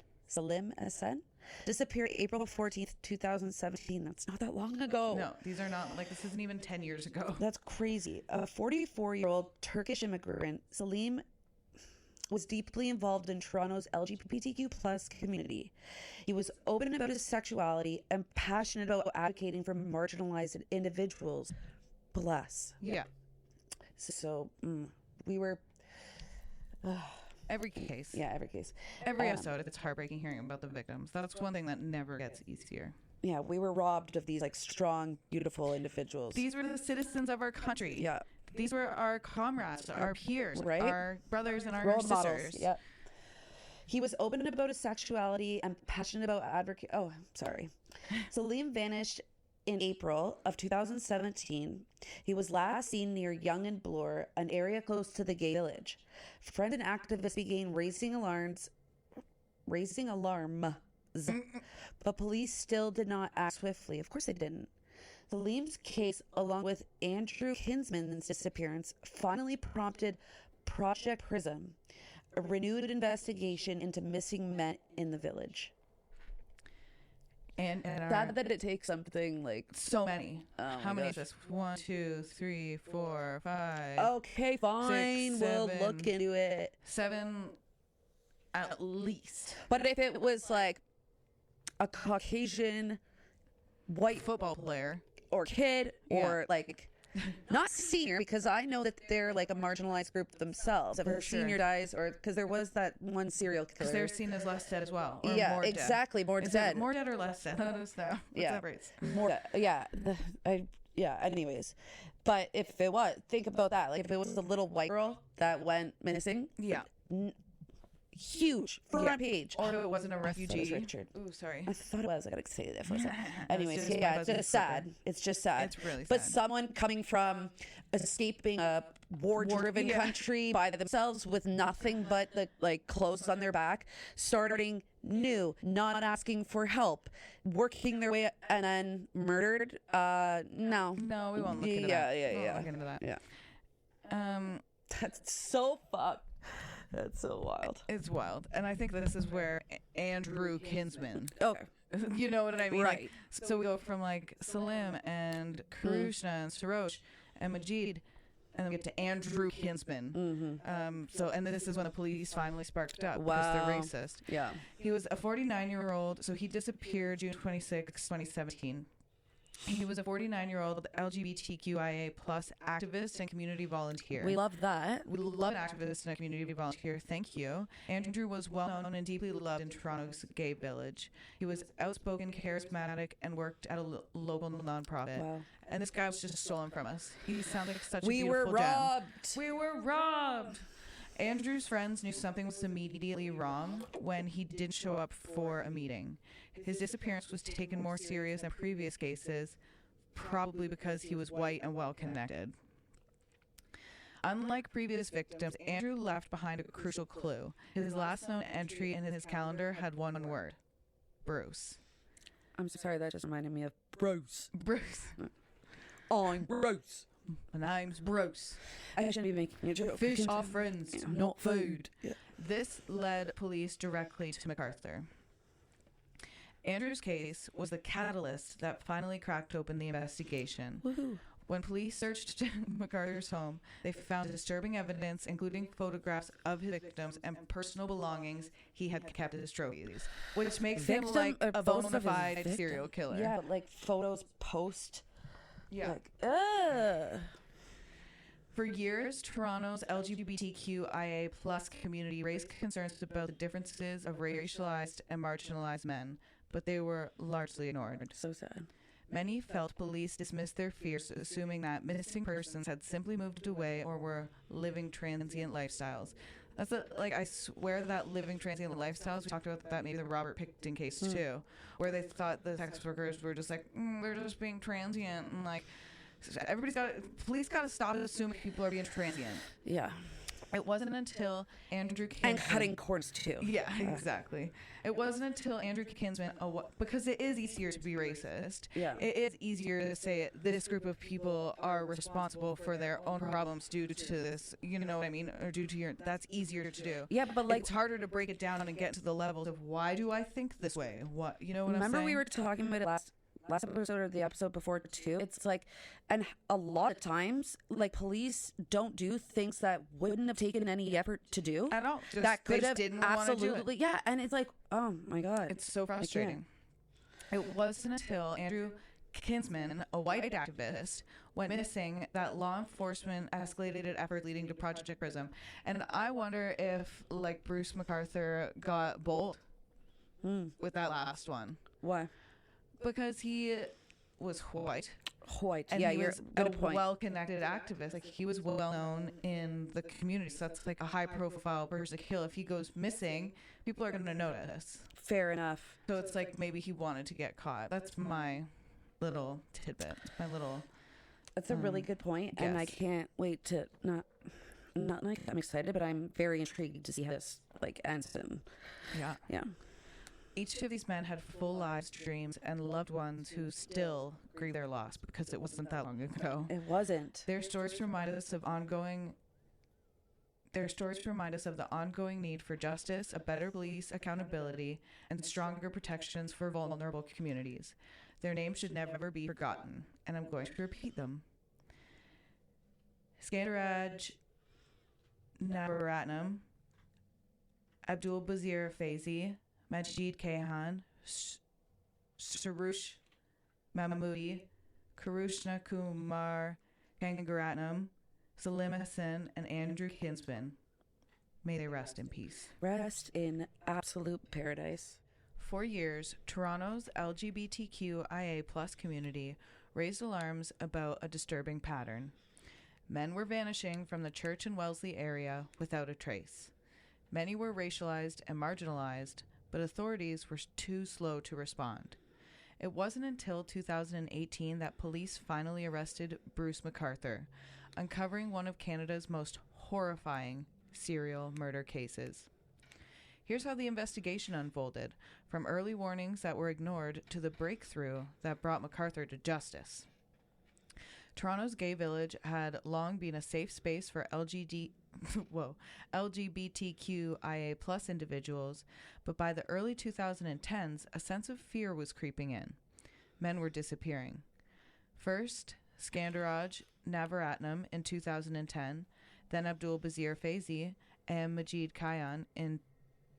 Disappeared April 14th, 2017. That's not that long ago. No, these are not, this isn't even 10 years ago. That's crazy. A 44-year-old Turkish immigrant, Salim was deeply involved in Toronto's LGBTQ plus community. He was open about his sexuality and passionate about advocating for marginalized individuals. Bless. Yeah. So we were... Every case. yeah, every case. Every episode, it's heartbreaking hearing about the victims. That's one thing that never gets easier. Yeah, we were robbed of these strong, beautiful individuals. These were the citizens of our country. Yeah. These were our comrades, our peers, Right? our brothers and our Role sisters. models. Yeah. He was open about his sexuality and passionate about advocate. Oh, sorry. Salim vanished in April of 2017. He was last seen near Yonge and Bloor, an area close to the gay village. Friends and activists began raising alarms, but police still did not act swiftly. Of course they didn't. Salim's case, along with Andrew Kinsman's disappearance, finally prompted Project Prism, a renewed investigation into missing men in the village. And Sad that it takes something like so many. How many gosh. is this? 1, 2, 3, 4, 5. Okay, fine. 6, We'll 7. look into it. 7 at least. But if it was like a Caucasian white Football player. or kid or Yeah. like not senior, because I know that they're like a marginalized group themselves. If a sure. senior dies, or because there was that one serial killer. Because they're seen as less dead as well. Or Yeah, more dead. exactly. More Is dead. it more dead or less dead? Let us know. What Yeah. separates? More. Yeah. Anyways, but if it was, think about that. Like if it was a little white girl that went missing. Yeah. Huge front page. Or if it wasn't a refugee. Richard. Ooh, sorry. I thought it was. I gotta say that for a second. That's Anyways, just my yeah, it's husband's just sad. It's just sad. It's really But sad. someone coming from escaping a war-driven yeah. country by themselves with nothing but the like clothes on their back, starting new, not asking for help, working their way and then murdered. No. No, we won't look into Yeah, that. yeah, We won't yeah. look into that. Yeah. That's so fucked. That's so wild. It's wild. And I think this is where Andrew Kinsman, Okay. you know what I mean? Right. Like, so we go from like Salim and Karishna and Sarosh and Majid, and then we get to Andrew Kinsman. And this is when the police finally sparked up because Wow. they're racist. Yeah. He was a 49-year-old, so he disappeared June 26, 2017. He was a 49-year-old LGBTQIA plus activist and community volunteer. We love that. We love an activist and a community volunteer. Thank you. Andrew was well known and deeply loved in Toronto's gay village. He was outspoken, charismatic, and worked at a local nonprofit. Wow. And this guy was just stolen from us. He sounded like such a We beautiful were gem. robbed. We were robbed. Andrew's friends knew something was immediately wrong when he didn't show up for a meeting. His disappearance was taken more serious than previous cases, probably because he was white and well-connected. Unlike previous victims, Andrew left behind a crucial clue. His last known entry in his calendar had one word: Bruce. I'm sorry, that just reminded me of Bruce. Bruce. I'm Bruce. My name's Bruce. I shouldn't be making a joke. Fish are friends, Yeah. not food. Yeah. This led police directly to McArthur. Andrew's case was the catalyst that finally cracked open the investigation. Woohoo. When police searched McArthur's home, they found disturbing evidence, including photographs of his victims and personal belongings he had kept as trophies, which makes him like a photos of bona his fide victim. serial killer. Yeah, but like photos post. Yeah. Like, ugh. For years, Toronto's LGBTQIA plus community raised concerns about the differences of racialized and marginalized men, but they were largely ignored. So sad. Many felt police dismissed their fears, assuming that missing persons had simply moved away or were living transient lifestyles. That's I swear that living transient lifestyles, we talked about that maybe the Robert Pickton case too, where they thought the sex workers were just like, they're just being transient, and like, police got to stop assuming people are being transient. Yeah. It wasn't until Andrew Kinsman... And cutting cords too. Yeah, exactly. It wasn't until Andrew Kinsman, because it is easier to be racist. Yeah. It is easier to say this group of people are responsible for their own problems due to this, you know what I mean? Or due to your... That's easier to do. Yeah, but like, It's harder to break it down and get to the levels of why do I think this way? What, you know what I'm saying? remember we were talking about it last episode or the episode before too. It's like, and a lot of times, like police don't do things that wouldn't have taken any effort to do. At all. That They could just have didn't want to do it. absolutely, yeah. And it's like, oh my god, It's so frustrating. It wasn't until Andrew Kinsman, a white activist, went missing that law enforcement escalated an effort leading to Project Prism. And I wonder if, like, Bruce McArthur got bold with that last one. why? Because he was white. White. And Yeah, he you're was good a point. well-connected activist. Like, he was well-known in the community. So that's, like, a high-profile person to kill. If he goes missing, people are going to notice. Fair enough. So it's like maybe he wanted to get caught. That's my little tidbit. My little... That's a really good point, and I yes. can't wait to not like I'm excited, but I'm very intrigued to see how this like ends. And Yeah. yeah. Each of these men had full lives, dreams, and loved ones who still grieve their loss because it wasn't that long ago. It wasn't. Their stories remind us of ongoing Their stories remind us of the ongoing need for justice, a better police accountability, and stronger protections for vulnerable communities. Their names should never be forgotten, and I'm going to repeat them. Skandaraj Nabaratnam, Abdul Bazir Faizi, Majid Kayhan, Sarush Mahmoodi, Karushna Kumar Gangaratnam, Salim Hassan, and Andrew Kinsman. May they rest in peace. Rest in absolute paradise. For years, Toronto's LGBTQIA+ community raised alarms about a disturbing pattern. Men were vanishing from the Church and Wellesley area without a trace. Many were racialized and marginalized, but authorities were too slow to respond. It wasn't until 2018 that police finally arrested Bruce McArthur, uncovering one of Canada's most horrifying serial murder cases. Here's how the investigation unfolded, from early warnings that were ignored to the breakthrough that brought McArthur to justice. Toronto's gay village had long been a safe space for LGBTQIA+ individuals, but by the early 2010s, a sense of fear was creeping in. Men were disappearing. First, Skandaraj Navaratnam in 2010, then Abdul Bazir Faizi and Majid Kayhan in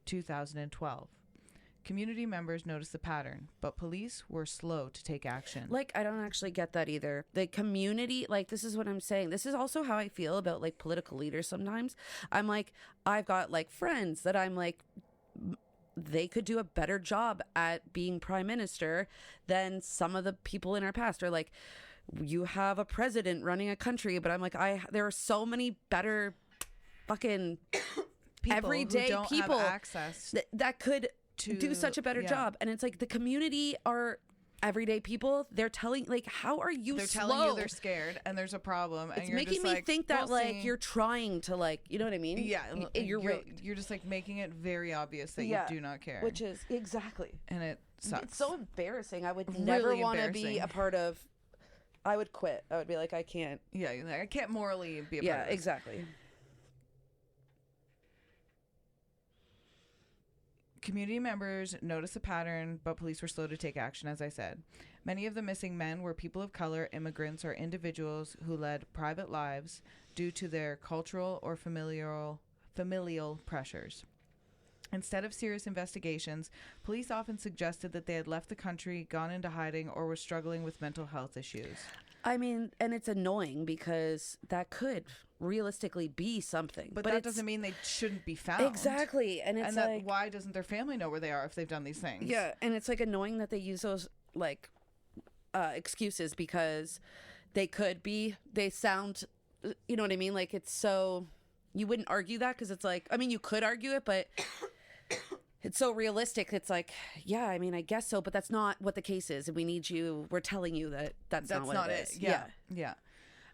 2012. Community members noticed the pattern, but police were slow to take action. Like, I don't actually get that either. The community, like, this is what I'm saying. This is also how I feel about, like, political leaders sometimes. I'm like, I've got, like, friends that I'm like, they could do a better job at being prime minister than some of the people in our past. Or, like, you have a president running a country, but I'm like, there are so many better fucking everyday who don't people have access that could do such a better job. And it's like the community are everyday people. They're telling, like, how are you They're slow? telling you they're scared and there's a problem. And It's you're making just me like, think that, we'll like, see. you're trying to, like, you know what I mean? Yeah, You're rigged. You're just like making it very obvious that Yeah, you do not care. Which is exactly. And it sucks. It's so embarrassing. I would Really never want to be embarrassing. a part of. I would quit. I would be like, I can't. Yeah, you're like, I can't morally be a part Yeah, of this. exactly. Community members noticed the pattern, but police were slow to take action, as I said. Many of the missing men were people of color, immigrants, or individuals who led private lives due to their cultural or familial pressures. Instead of serious investigations, police often suggested that they had left the country, gone into hiding, or were struggling with mental health issues. I mean, and it's annoying because that could realistically be something. But that doesn't mean they shouldn't be found. Exactly. And it's like, why doesn't their family know where they are if they've done these things? yeah, and it's like annoying that they use those, like, excuses because they sound, you know what I mean? Like, it's so, you wouldn't argue that because it's like, I mean, you could argue it, but it's so realistic. It's like, yeah, I mean, I guess so, but that's not what the case is. And we're telling you that that's not what it is. Yeah.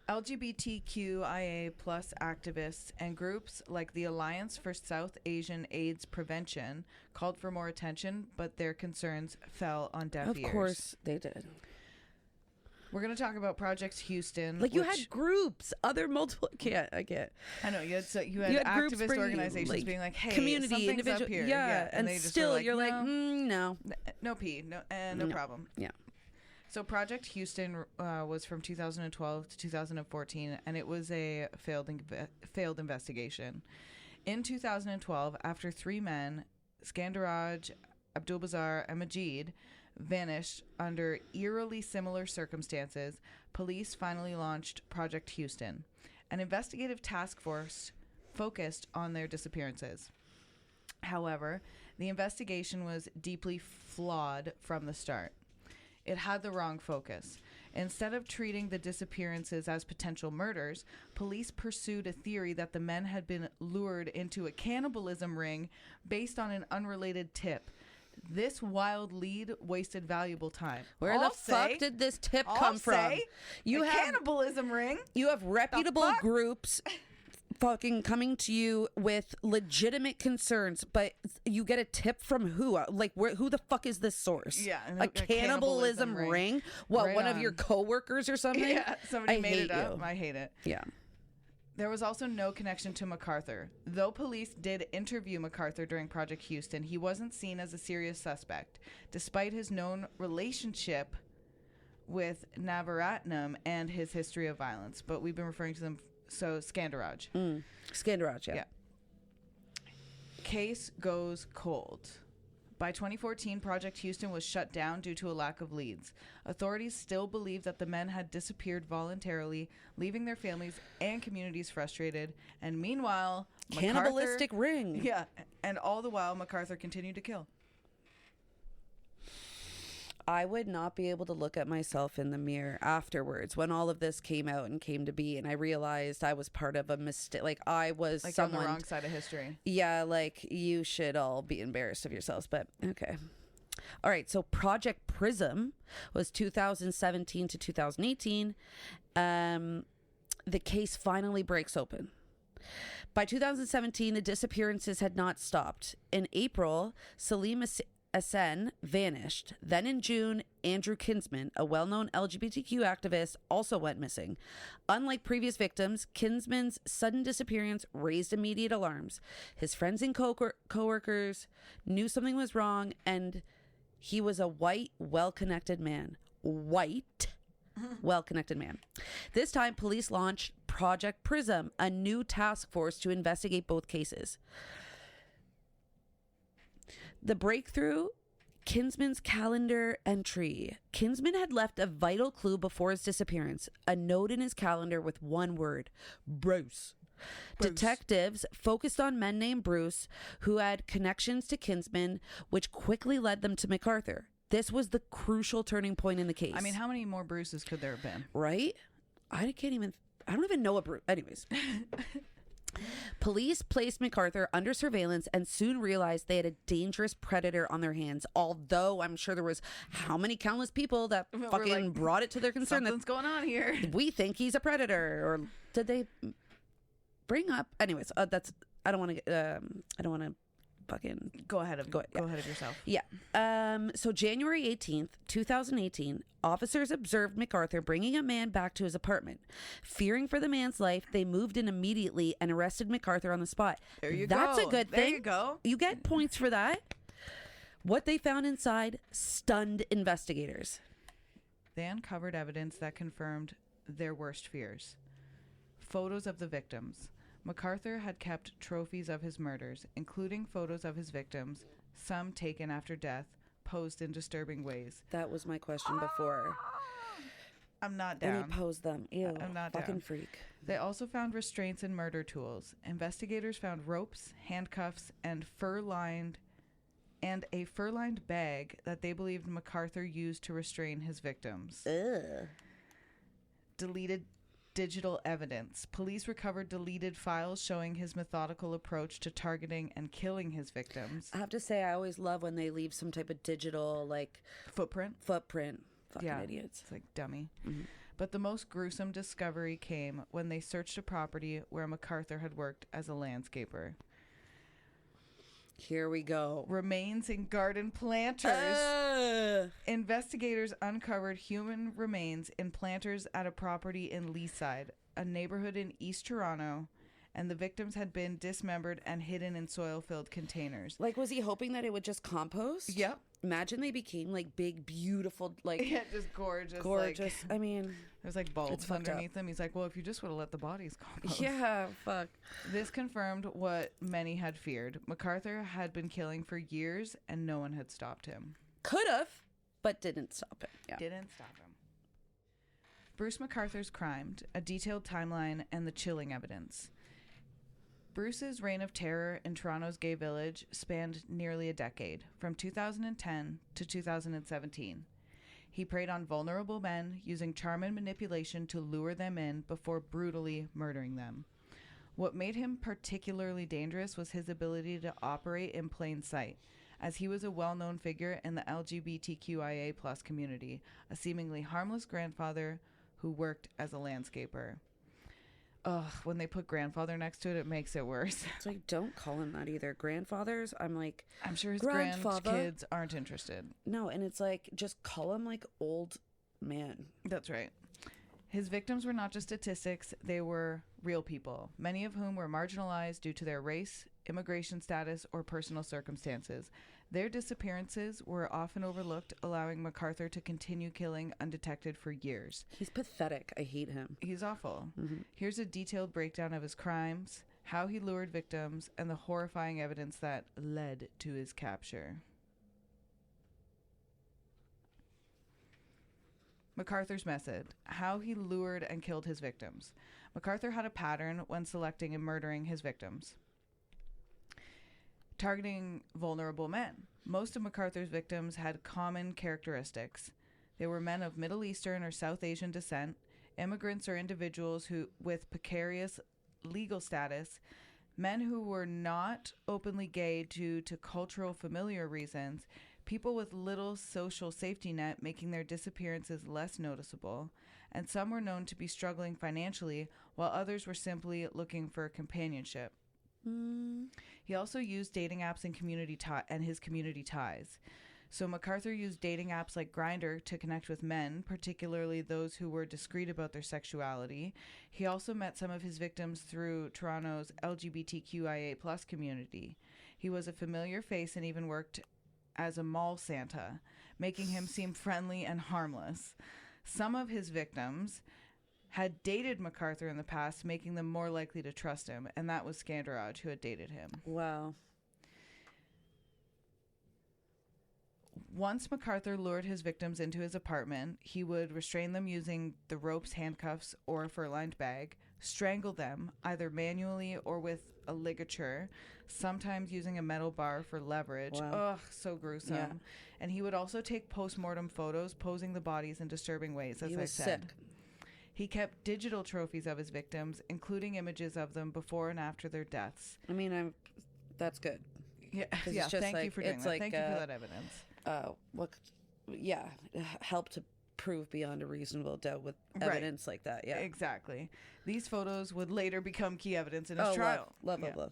LGBTQIA+ activists and groups like the Alliance for South Asian AIDS Prevention called for more attention, but their concerns fell on deaf ears. Of course they did. We're going to talk about Project Houston. Like, you had groups, other multiple. I can't. I know you had groups activist bringing, organizations like, being like, "Hey, community, something's individual, up here." yeah, and they just still were you're like, no, no pee, no problem. Yeah. So Project Houston was from 2012 to 2014, and it was a failed investigation. In 2012, after 3 men, Skandaraj, Abdulbazar, and Majid, vanished under eerily similar circumstances, police finally launched Project Houston, an investigative task force focused on their disappearances. However, the investigation was deeply flawed from the start. It had the wrong focus. Instead of treating the disappearances as potential murders, police pursued a theory that the men had been lured into a cannibalism ring based on an unrelated tip. This wild lead wasted valuable time. Where the fuck did this tip come from? You have cannibalism ring. You have reputable groups fucking coming to you with legitimate concerns, but you get a tip from who? Like, who the fuck is this source? Yeah, a cannibalism ring. What? Right one on. of your coworkers or something? Yeah, somebody I made hate it up. you. I hate it. Yeah. There was also no connection to McArthur. Though police did interview McArthur during Project Houston, he wasn't seen as a serious suspect, despite his known relationship with Navaratnam and his history of violence. But we've been referring to them, so Skandaraj. Skandaraj, yeah. Case goes cold. By 2014, Project Houston was shut down due to a lack of leads. Authorities still believe that the men had disappeared voluntarily, leaving their families and communities frustrated. And meanwhile, Cannibalistic ring. Yeah, and all the while, McArthur continued to kill. I would not be able to look at myself in the mirror afterwards when all of this came out and came to be, and I realized I was part of a mistake. Like, I was Like someone on the wrong side of history. Yeah, like, you should all be embarrassed of yourselves, but okay. All right, so Project Prism was 2017 to 2018. The case finally breaks open. By 2017, the disappearances had not stopped. In April, Salim Asen vanished. Then in June, Andrew Kinsman, a well-known LGBTQ activist, also went missing. Unlike previous victims, Kinsman's sudden disappearance raised immediate alarms. His friends and co-workers knew something was wrong, and he was a white, well-connected man. Well-connected man. This time, police launched Project Prism, a new task force to investigate both cases. The breakthrough, Kinsman's calendar entry. Kinsman had left a vital clue before his disappearance, a note in his calendar with one word: Bruce. Detectives focused on men named Bruce who had connections to Kinsman, which quickly led them to McArthur. This was the crucial turning point in the case. I mean, how many more Bruces could there have been? Right? I don't even know a Bruce. Anyways. Police placed McArthur under surveillance and soon realized they had a dangerous predator on their hands. Although I'm sure there was how many countless people that fucking brought it to their concern Something's going on here. We think he's a predator. Or did they bring up? Anyways, I don't want to fucking Go ahead of yourself. Yeah. So January 18th, 2018, officers observed McArthur bringing a man back to his apartment. Fearing for the man's life, they moved in immediately and arrested McArthur on the spot. There you That's go. a good thing. There you go. You get points for that. What they found inside stunned investigators. They uncovered evidence that confirmed their worst fears. Photos of the victims. McArthur had kept trophies of his murders, including photos of his victims, some taken after death, posed in disturbing ways. That was my question before. I'm not And down. he posed them. Ew. I'm not fucking down. freak. They also found restraints and murder tools. Investigators found ropes, handcuffs, and a fur-lined bag that they believed McArthur used to restrain his victims. Ugh. Deleted digital evidence. Police recovered deleted files showing his methodical approach to targeting and killing his victims. I have to say, I always love when they leave some type of digital, like, Footprint. Fucking Yeah. idiots. It's like dummy. Mm-hmm. But the most gruesome discovery came when they searched a property where McArthur had worked as a landscaper. Here we go. Remains in garden planters. Investigators uncovered human remains in planters at a property in Leaside, a neighborhood in East Toronto, and the victims had been dismembered and hidden in soil-filled containers. Like, was he hoping that it would just compost? Yep. Imagine they became, like, big, beautiful, like... Yeah, just gorgeous. Gorgeous. Like, I mean... there's, like, bulbs It's fucked underneath up. them. He's like, well, if you just would have let the bodies compost. Yeah, fuck. This confirmed what many had feared. McArthur had been killing for years, and no one had stopped him. Could have, but didn't stop it. Yeah. Didn't stop him. Bruce McArthur's crime, a detailed timeline, and the chilling evidence. Bruce's reign of terror in Toronto's gay village spanned nearly a decade, from 2010 to 2017. He preyed on vulnerable men, using charm and manipulation to lure them in before brutally murdering them. What made him particularly dangerous was his ability to operate in plain sight, as he was a well-known figure in the LGBTQIA+ community, a seemingly harmless grandfather who worked as a landscaper. Ugh, when they put grandfather next to it, it makes it worse. It's like, don't call him that either. Grandfathers, I'm like... I'm sure his Grandfather. grandkids aren't interested. No, and it's like, just call him, like, old man. That's right. His victims were not just statistics, they were real people, many of whom were marginalized due to their race, immigration status, or personal circumstances. Their disappearances were often overlooked, allowing McArthur to continue killing undetected for years. He's pathetic. I hate him. He's awful. Mm-hmm. Here's a detailed breakdown of his crimes, how he lured victims, and the horrifying evidence that led to his capture. McArthur's method, how he lured and killed his victims. McArthur had a pattern when selecting and murdering his victims, targeting vulnerable men. Most of McArthur's victims had common characteristics. They were men of Middle Eastern or South Asian descent, immigrants or individuals who with precarious legal status, men who were not openly gay due to cultural familiar reasons, people with little social safety net making their disappearances less noticeable, and some were known to be struggling financially while others were simply looking for companionship. He also used dating apps and his community ties. So McArthur used dating apps like Grindr to connect with men, particularly those who were discreet about their sexuality. He also met some of his victims through Toronto's LGBTQIA+ community. He was a familiar face and even worked as a mall Santa, making him seem friendly and harmless. Some of his victims had dated McArthur in the past, making them more likely to trust him, and that was Skandaraj, who had dated him. Wow. Once McArthur lured his victims into his apartment, he would restrain them using the ropes, handcuffs, or a fur-lined bag, strangle them, either manually or with a ligature, sometimes using a metal bar for leverage. Wow. Ugh, so gruesome. Yeah. And he would also take post-mortem photos, posing the bodies in disturbing ways, as He I was said. sick. He kept digital trophies of his victims, including images of them before and after their deaths. I mean, that's good. Yeah, It's yeah. just Thank you like- for doing it's that. like, Thank you for that evidence. Help to prove beyond a reasonable doubt with Right. evidence like that. Yeah. Exactly. These photos would later become key evidence in his trial. Love. Yeah.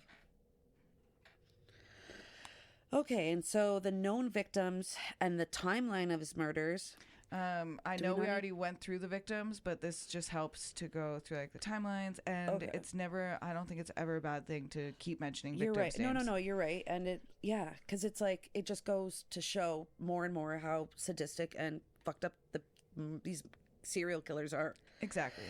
Okay, and so the known victims and the timeline of his murders. I Do know we we know already went through the victims, but this just helps to go through like the timelines, and Okay. I don't think it's ever a bad thing to keep mentioning You're victims' right. names. No, you're right. And because it's like it just goes to show more and more how sadistic and fucked up these serial killers are. Exactly.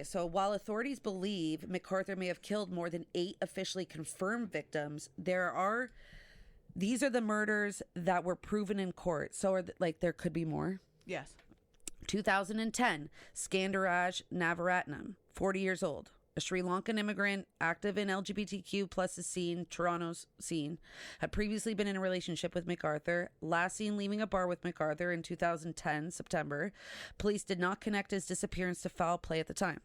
So while authorities believe McArthur may have killed more than 8 officially confirmed victims, these are the murders that were proven in court. So there could be more. Yes. 2010, Skandaraj Navaratnam, 40 years old, a Sri Lankan immigrant active in LGBTQ plus Toronto's scene, had previously been in a relationship with McArthur. Last seen leaving a bar with McArthur in 2010, September. Police did not connect his disappearance to foul play at the time.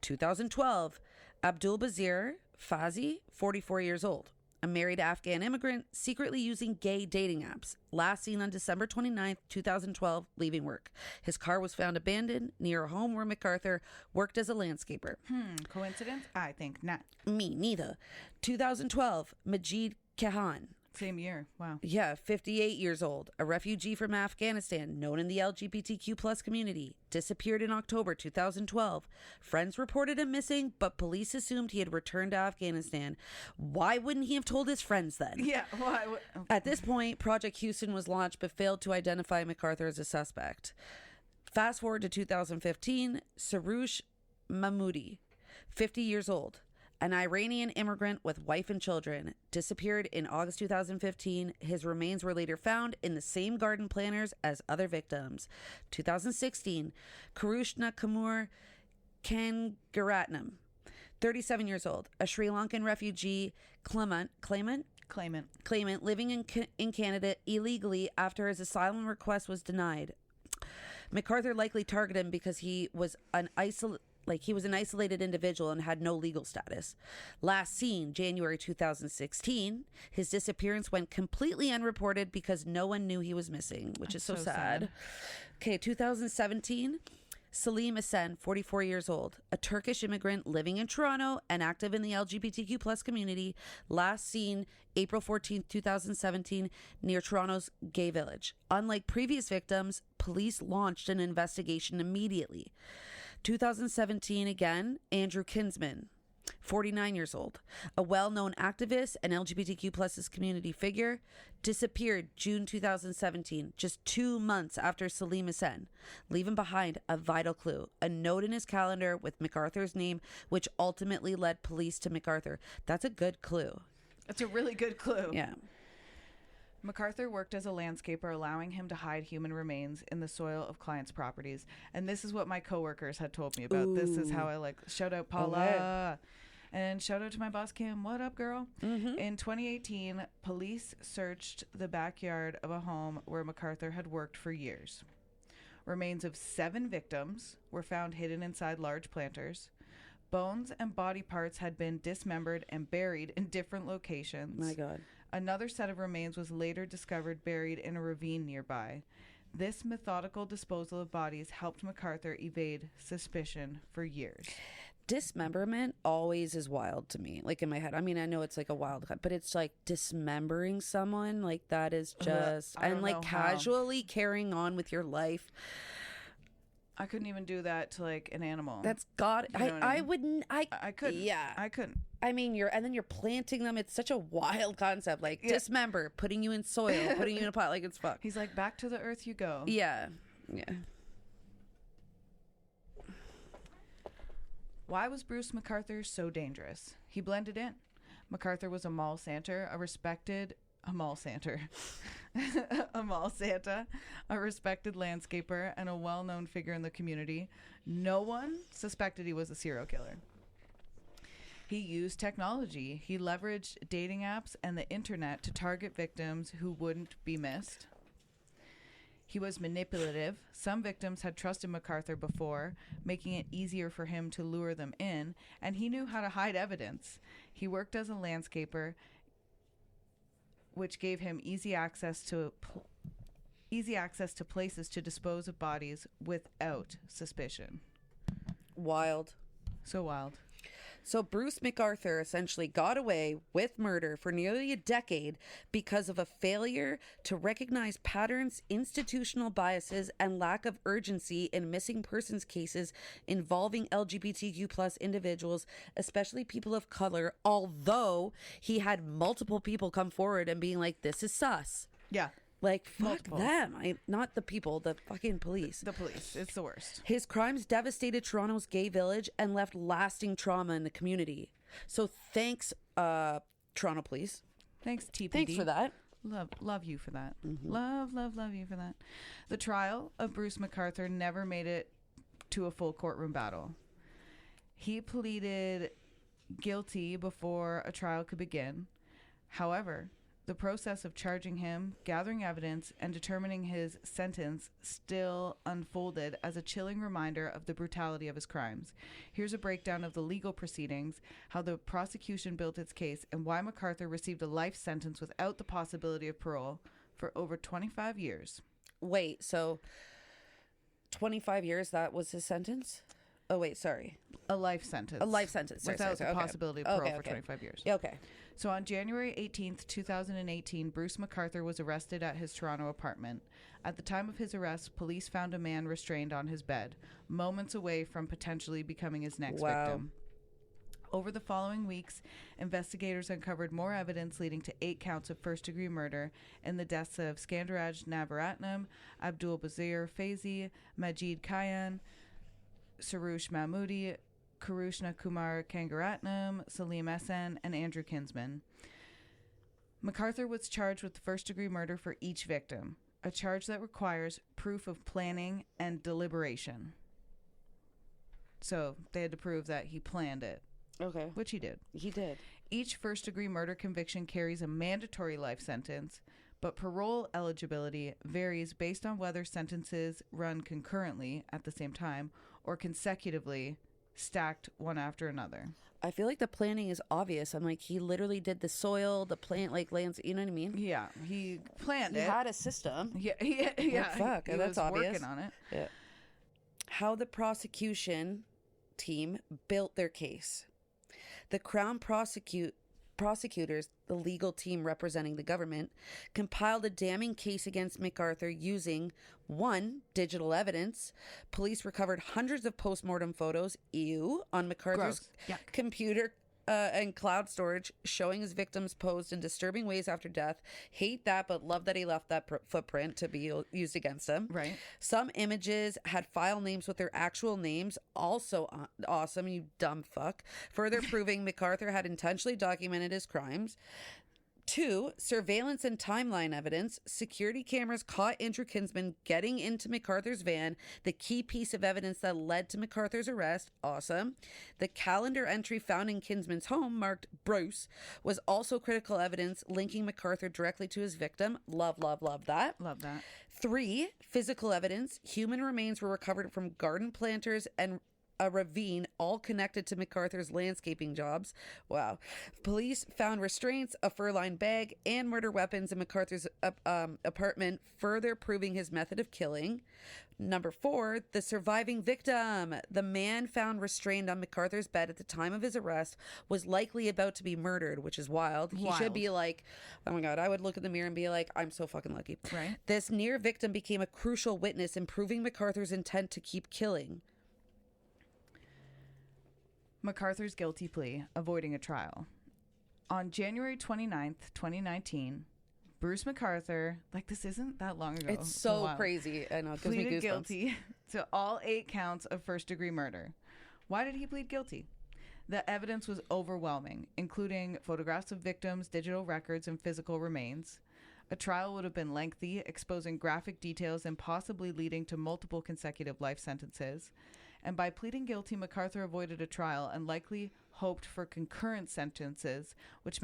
2012, Abdul Bazir Fazi, 44 years old, a married Afghan immigrant secretly using gay dating apps. Last seen on December 29th, 2012, leaving work. His car was found abandoned near a home where McArthur worked as a landscaper. Coincidence? I think not. Me neither. 2012, Majid Kahan. Same year. Wow. Yeah, 58 years old, a refugee from Afghanistan, known in the LGBTQ plus community, disappeared in October 2012. Friends reported him missing, but police assumed he had returned to Afghanistan. Why wouldn't he have told his friends then? Yeah. Why? At this point, Project Houston was launched but failed to identify McArthur as a suspect. Fast forward to 2015, Sarush Mahmoudi, 50 years old, an Iranian immigrant with wife and children, disappeared in August 2015. His remains were later found in the same garden planters as other victims. 2016, Karushna Kamur Kangaratnam, 37 years old, a Sri Lankan refugee claimant living in Canada illegally after his asylum request was denied. McArthur likely targeted him because he was an isolated individual and had no legal status. Last seen January 2016. His disappearance went completely unreported because no one knew he was missing, which is so sad. Okay, 2017. Salim Asen, 44 years old, a Turkish immigrant living in Toronto and active in the LGBTQ plus community. Last seen April 14th, 2017, near Toronto's Gay Village. Unlike previous victims, police launched an investigation immediately. 2017 again, Andrew Kinsman, 49 years old, a well-known activist and LGBTQ plus community figure, disappeared June 2017, just 2 months after Salim Hussein, leaving behind a vital clue, a note in his calendar with McArthur's name, which ultimately led police to McArthur. That's a good clue. That's a really good clue. Yeah. McArthur worked as a landscaper, allowing him to hide human remains in the soil of clients' properties. And this is what my coworkers had told me about. Ooh. This is how I shout out Paula. Okay. And shout out to my boss, Kim. What up, girl? Mm-hmm. In 2018, police searched the backyard of a home where McArthur had worked for years. Remains of 7 victims were found hidden inside large planters. Bones and body parts had been dismembered and buried in different locations. My God. Another set of remains was later discovered buried in a ravine nearby. This methodical disposal of bodies helped McArthur evade suspicion for years. Dismemberment always is wild to me, in my head. I mean, I know it's a wild cut, but it's dismembering someone, that is just, and casually carrying on with your life. I couldn't even do that to an animal. That's God. You know I wouldn't. I couldn't. Yeah. I couldn't. I mean, you're planting them. It's such a wild concept. Dismember, putting you in soil, putting you in a pot. It's fuck. He's back to the earth you go. Yeah. Yeah. Why was Bruce McArthur so dangerous? He blended in. McArthur was a mall Santa, a respected landscaper, and a well-known figure in the community. No one suspected he was a serial killer. He used technology. He leveraged dating apps and the internet to target victims who wouldn't be missed. He was manipulative. Some victims had trusted McArthur before, making it easier for him to lure them in, and he knew how to hide evidence. He worked as a landscaper, which gave him easy access to places to dispose of bodies without suspicion. Wild. So wild. So Bruce McArthur essentially got away with murder for nearly a decade because of a failure to recognize patterns, institutional biases, and lack of urgency in missing persons cases involving LGBTQ plus individuals, especially people of color, although he had multiple people come forward and being like, this is sus. Yeah. Fuck Multiple. them. Not the people, the fucking police. The police. It's the worst. His crimes devastated Toronto's gay village and left lasting trauma in the community. So thanks, Toronto Police. Thanks, TPD. Thanks for that. Love you for that. Mm-hmm. Love you for that. The trial of Bruce McArthur never made it to a full courtroom battle. He pleaded guilty before a trial could begin. However, the process of charging him, gathering evidence, and determining his sentence still unfolded as a chilling reminder of the brutality of his crimes. Here's a breakdown of the legal proceedings, how the prosecution built its case, and why McArthur received a life sentence without the possibility of parole for over 25 years. Wait, so 25 years, that was his sentence? Oh, wait, sorry. A life sentence. A life sentence. Without the possibility of parole for 25 years. Okay. So on January 18th, 2018, Bruce McArthur was arrested at his Toronto apartment. At the time of his arrest, police found a man restrained on his bed, moments away from potentially becoming his next victim. Over the following weeks, investigators uncovered more evidence leading to 8 counts of first-degree murder in the deaths of Skandaraj Navaratnam, Abdul Bazir Faizi, Majid Kayan, Sarush Mahmoodi, Karushna Kumar Kangaratnam, Salim Hussein, and Andrew Kinsman. McArthur was charged with first-degree murder for each victim, a charge that requires proof of planning and deliberation. So they had to prove that he planned it. Okay. Which he did. He did. Each first-degree murder conviction carries a mandatory life sentence, but parole eligibility varies based on whether sentences run concurrently at the same time or consecutively stacked one after another. I feel like the planning is obvious. I'm he literally did the soil, the plant, lands, you know what I mean? Yeah, he planned it. He had a system. Yeah. Fuck, he that's was obvious. Working on it. Yeah. How the prosecution team built their case. The Crown prosecutors, the legal team representing the government, compiled a damning case against McArthur using 1. Digital evidence. Police recovered hundreds of postmortem photos, on McArthur's computer and cloud storage, showing his victims posed in disturbing ways after death. Hate that, but love that he left that footprint to be used against him. Right. Some images had file names with their actual names. Also awesome, you dumb fuck. Further proving McArthur had intentionally documented his crimes. 2. Surveillance and timeline evidence. Security cameras caught Andrew Kinsman getting into McArthur's van, the key piece of evidence that led to McArthur's arrest. Awesome. The calendar entry found in Kinsman's home, marked Bruce, was also critical evidence linking McArthur directly to his victim. Love, love, love that. Love that. 3. Physical evidence. Human remains were recovered from garden planters and a ravine, all connected to McArthur's landscaping jobs. Wow. Police found restraints, a fur-lined bag, and murder weapons in McArthur's apartment, further proving his method of killing. Number 4, the surviving victim. The man found restrained on McArthur's bed at the time of his arrest was likely about to be murdered, which is wild. He should be like, oh my God, I would look in the mirror and be like, I'm so fucking lucky. Right. This near victim became a crucial witness in proving McArthur's intent to keep killing. McArthur's guilty plea, avoiding a trial. On January 29th, 2019, Bruce McArthur, like this isn't that long ago. It's so crazy. I know. It gives me pleaded goosebumps. guilty to all 8 counts of first-degree murder. Why did he plead guilty? The evidence was overwhelming, including photographs of victims, digital records, and physical remains. A trial would have been lengthy, exposing graphic details and possibly leading to multiple consecutive life sentences. And by pleading guilty, McArthur avoided a trial and likely hoped for concurrent sentences, which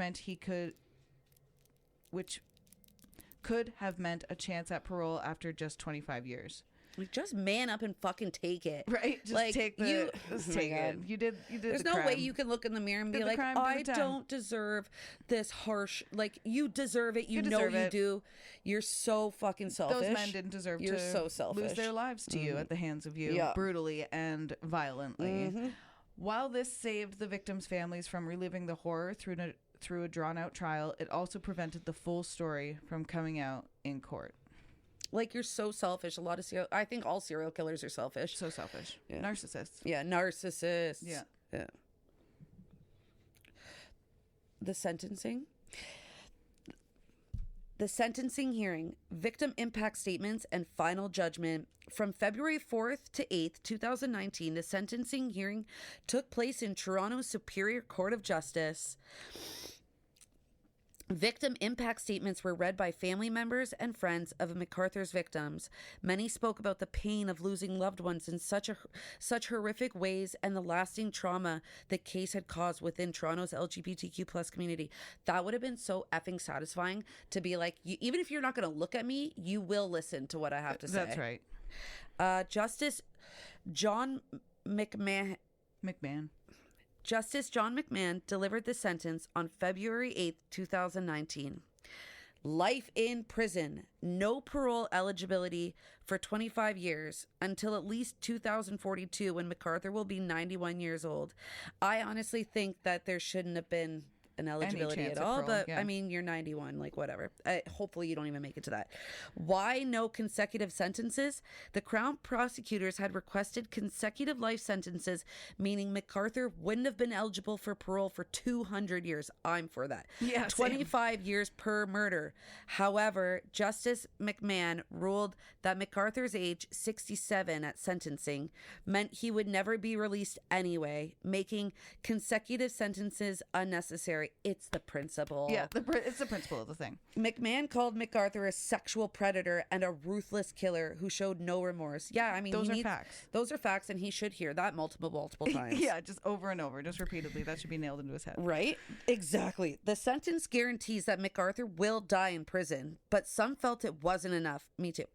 could have meant a chance at parole after just 25 years. Like, just man up and fucking take it. Right? Just like, take the take it. You did There's the no crime. way you can look in the mirror and be like, I don't deserve this harsh, like, you deserve it. You know you do. You're so fucking selfish. Those men didn't deserve You're to so selfish. lose their lives to you at the hands of you brutally and violently. While this saved the victims' families from reliving the horror through a drawn-out trial, it also prevented the full story from coming out in court. Like, you're so selfish. I think all serial killers are selfish. So selfish. Yeah. Narcissists. Yeah, narcissists. Yeah. The sentencing. The sentencing hearing, victim impact statements, and final judgment. From February 4th to 8th, 2019, the sentencing hearing took place in Toronto's Superior Court of Justice. Victim impact statements were read by family members and friends of McArthur's victims. Many spoke about the pain of losing loved ones in such horrific ways and the lasting trauma the case had caused within Toronto's LGBTQ plus community. That would have been so effing satisfying to be like, even if you're not going to look at me, you will listen to what I have to say. That's right. Justice John McMahon delivered the sentence on February 8th, 2019. Life in prison, no parole eligibility for 25 years until at least 2042 when McArthur will be 91 years old. I honestly think that there shouldn't have been an eligibility at all, but I mean, you're 91, like whatever. Hopefully you don't even make it to that. Why no consecutive sentences? The Crown prosecutors had requested consecutive life sentences, meaning McArthur wouldn't have been eligible for parole for 200 years. I'm for that. Yeah, 25 years per murder. However, Justice McMahon ruled that McArthur's age, 67 at sentencing, meant he would never be released anyway, making consecutive sentences unnecessary. It's the principle. Yeah, it's the principle of the thing. McMahon called McArthur a sexual predator and a ruthless killer who showed no remorse. Yeah, I mean, those are facts. Those are facts, and he should hear that multiple times. Yeah, just over and over, just repeatedly. That should be nailed into his head. Right? Exactly. The sentence guarantees that McArthur will die in prison, but some felt it wasn't enough. Me too.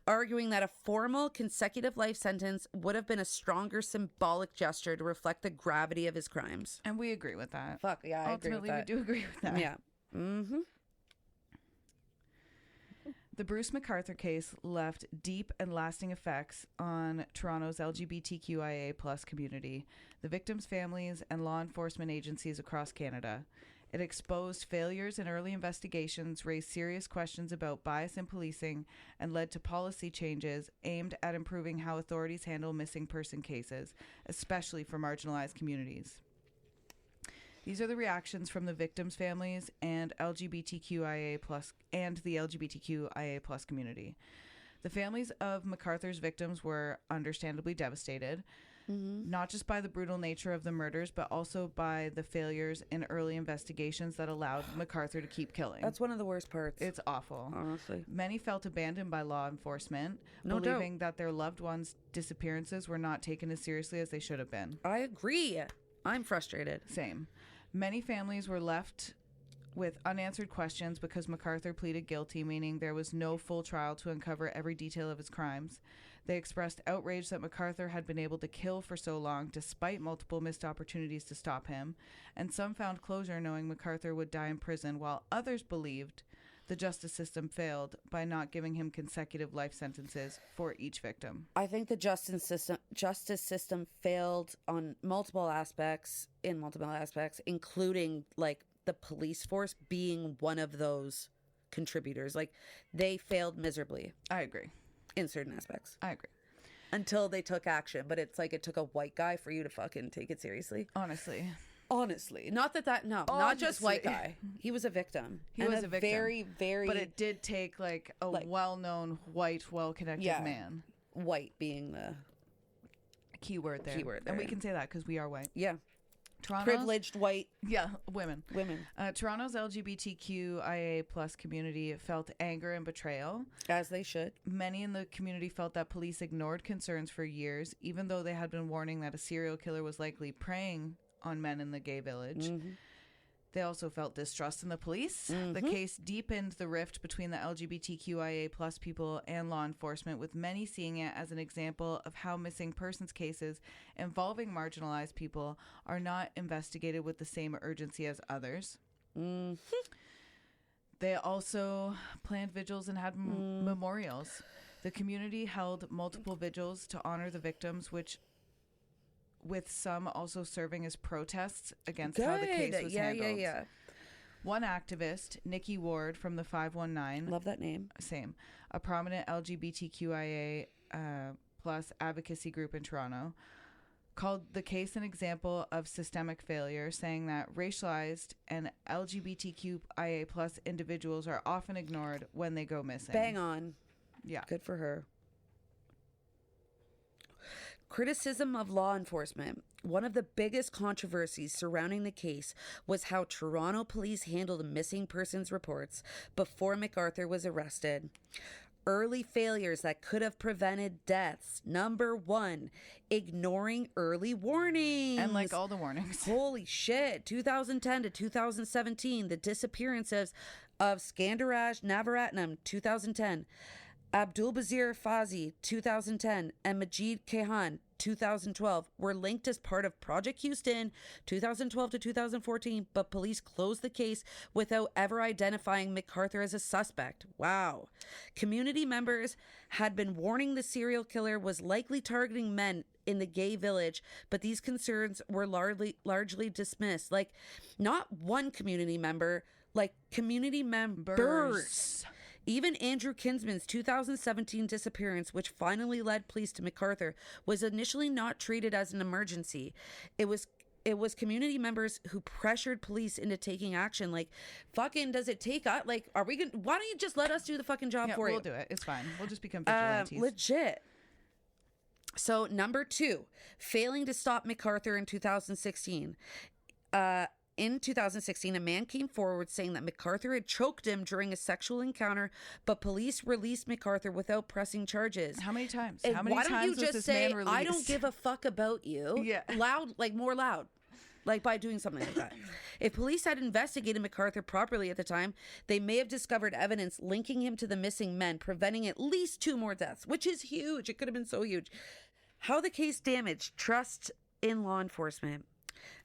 Arguing that a formal consecutive life sentence would have been a stronger symbolic gesture to reflect the gravity of his crimes. And we agree with that. Fuck, yeah, I agree with that. We do agree with that. Yeah. Mm-hmm. The Bruce McArthur case left deep and lasting effects on Toronto's LGBTQIA plus community, the victims' families, and law enforcement agencies across Canada. It exposed failures in early investigations, raised serious questions about bias in policing, and led to policy changes aimed at improving how authorities handle missing person cases, especially for marginalized communities. These are the reactions from the victims' families and the LGBTQIA+ community. The families of McArthur's victims were understandably devastated, not just by the brutal nature of the murders, but also by the failures in early investigations that allowed McArthur to keep killing. That's one of the worst parts. It's awful. Honestly. Many felt abandoned by law enforcement, No believing that their loved ones' disappearances were not taken as seriously as they should have been. I agree. I'm frustrated. Same. Many families were left with unanswered questions because McArthur pleaded guilty, meaning there was no full trial to uncover every detail of his crimes. They expressed outrage that McArthur had been able to kill for so long despite multiple missed opportunities to stop him, and some found closure knowing McArthur would die in prison, while others believed the justice system failed by not giving him consecutive life sentences for each victim. I think the justice system failed on multiple aspects, including like the police force being one of those contributors. Like, they failed miserably I agree. in certain aspects I agree. until they took action. But it's like it took a white guy for you to fucking take it seriously. Honestly. Not just white guy. He was a victim. He was a victim. Very, very. But it did take like a well-known white, well-connected man. White being the Keyword there. Keyword there. And we can say that because we are white. yeah Toronto's, privileged white Yeah, women. women, Toronto's LGBTQIA+ community felt anger and betrayal. as they should. Many in the community felt that police ignored concerns for years, even though they had been warning that a serial killer was likely preying on men in the gay village. They also felt distrust in the police. The case deepened the rift between the LGBTQIA+ people and law enforcement, with many seeing it as an example of how missing persons cases involving marginalized people are not investigated with the same urgency as others. They also planned vigils and had memorials. The community held multiple vigils to honor the victims, with some also serving as protests against how the case was handled. Yeah. One activist, Nikki Ward from the 519, Love that name. same, a prominent LGBTQIA plus advocacy group in Toronto, called the case an example of systemic failure, saying that racialized and LGBTQIA plus individuals are often ignored when they go missing. Bang on. Yeah. Good for her. Criticism of law enforcement. One of the biggest controversies surrounding the case was how Toronto police handled missing persons reports before McArthur was arrested. Early failures that could have prevented deaths. Number 1, ignoring early warnings. And like all the warnings. Holy shit. 2010 to 2017, the disappearances of Skandaraj Navaratnam, 2010. Abdulbazir Fazi, 2010, and Majid Kayhan, 2012, were linked as part of Project Houston, 2012 to 2014, but police closed the case without ever identifying McArthur as a suspect. Wow. Community members had been warning the serial killer was likely targeting men in the gay village, but these concerns were largely dismissed. Like, not one community member, like community members. Even Andrew Kinsman's 2017 disappearance, which finally led police to McArthur, was initially not treated as an emergency. It was community members who pressured police into taking action. Like, fucking, does it take us? Like, are we gonna? Why don't you just let us do the fucking job for you? We'll do it. It's fine. We'll just become vigilantes. Legit. So, number 2, failing to stop McArthur in 2016. In 2016, a man came forward saying that McArthur had choked him during a sexual encounter, but police released McArthur without pressing charges. How many times? And How many why don't times you was just this say, man released? I don't give a fuck about you? Yeah. Loud, like more loud. Like by doing something like that. If police had investigated McArthur properly at the time, they may have discovered evidence linking him to the missing men, preventing at least 2 more deaths, which is huge. It could have been so huge. How the case damaged trust in law enforcement.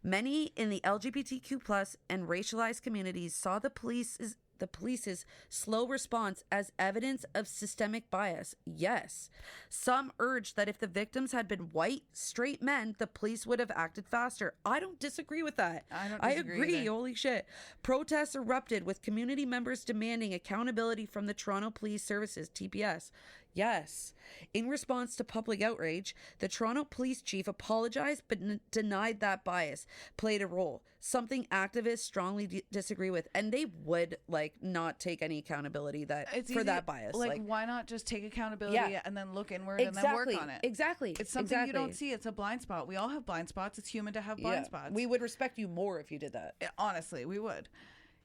Many in the LGBTQ+ and racialized communities saw the police's the police's slow response as evidence of systemic bias? Yes. Some urged that if the victims had been white, straight men, the police would have acted faster. I don't disagree with that. I agree. either. Holy shit. Protests erupted with community members demanding accountability from the Toronto Police Services, TPS. Yes. In response to public outrage, the Toronto police chief apologized but denied that bias played a role, something activists strongly disagree with, and they would not take any accountability for that bias. Why not just take accountability and then look inward and then work on it? Exactly. It's something you don't see. It's a blind spot. We all have blind spots. It's human to have blind spots. We would respect you more if you did that. Honestly, we would.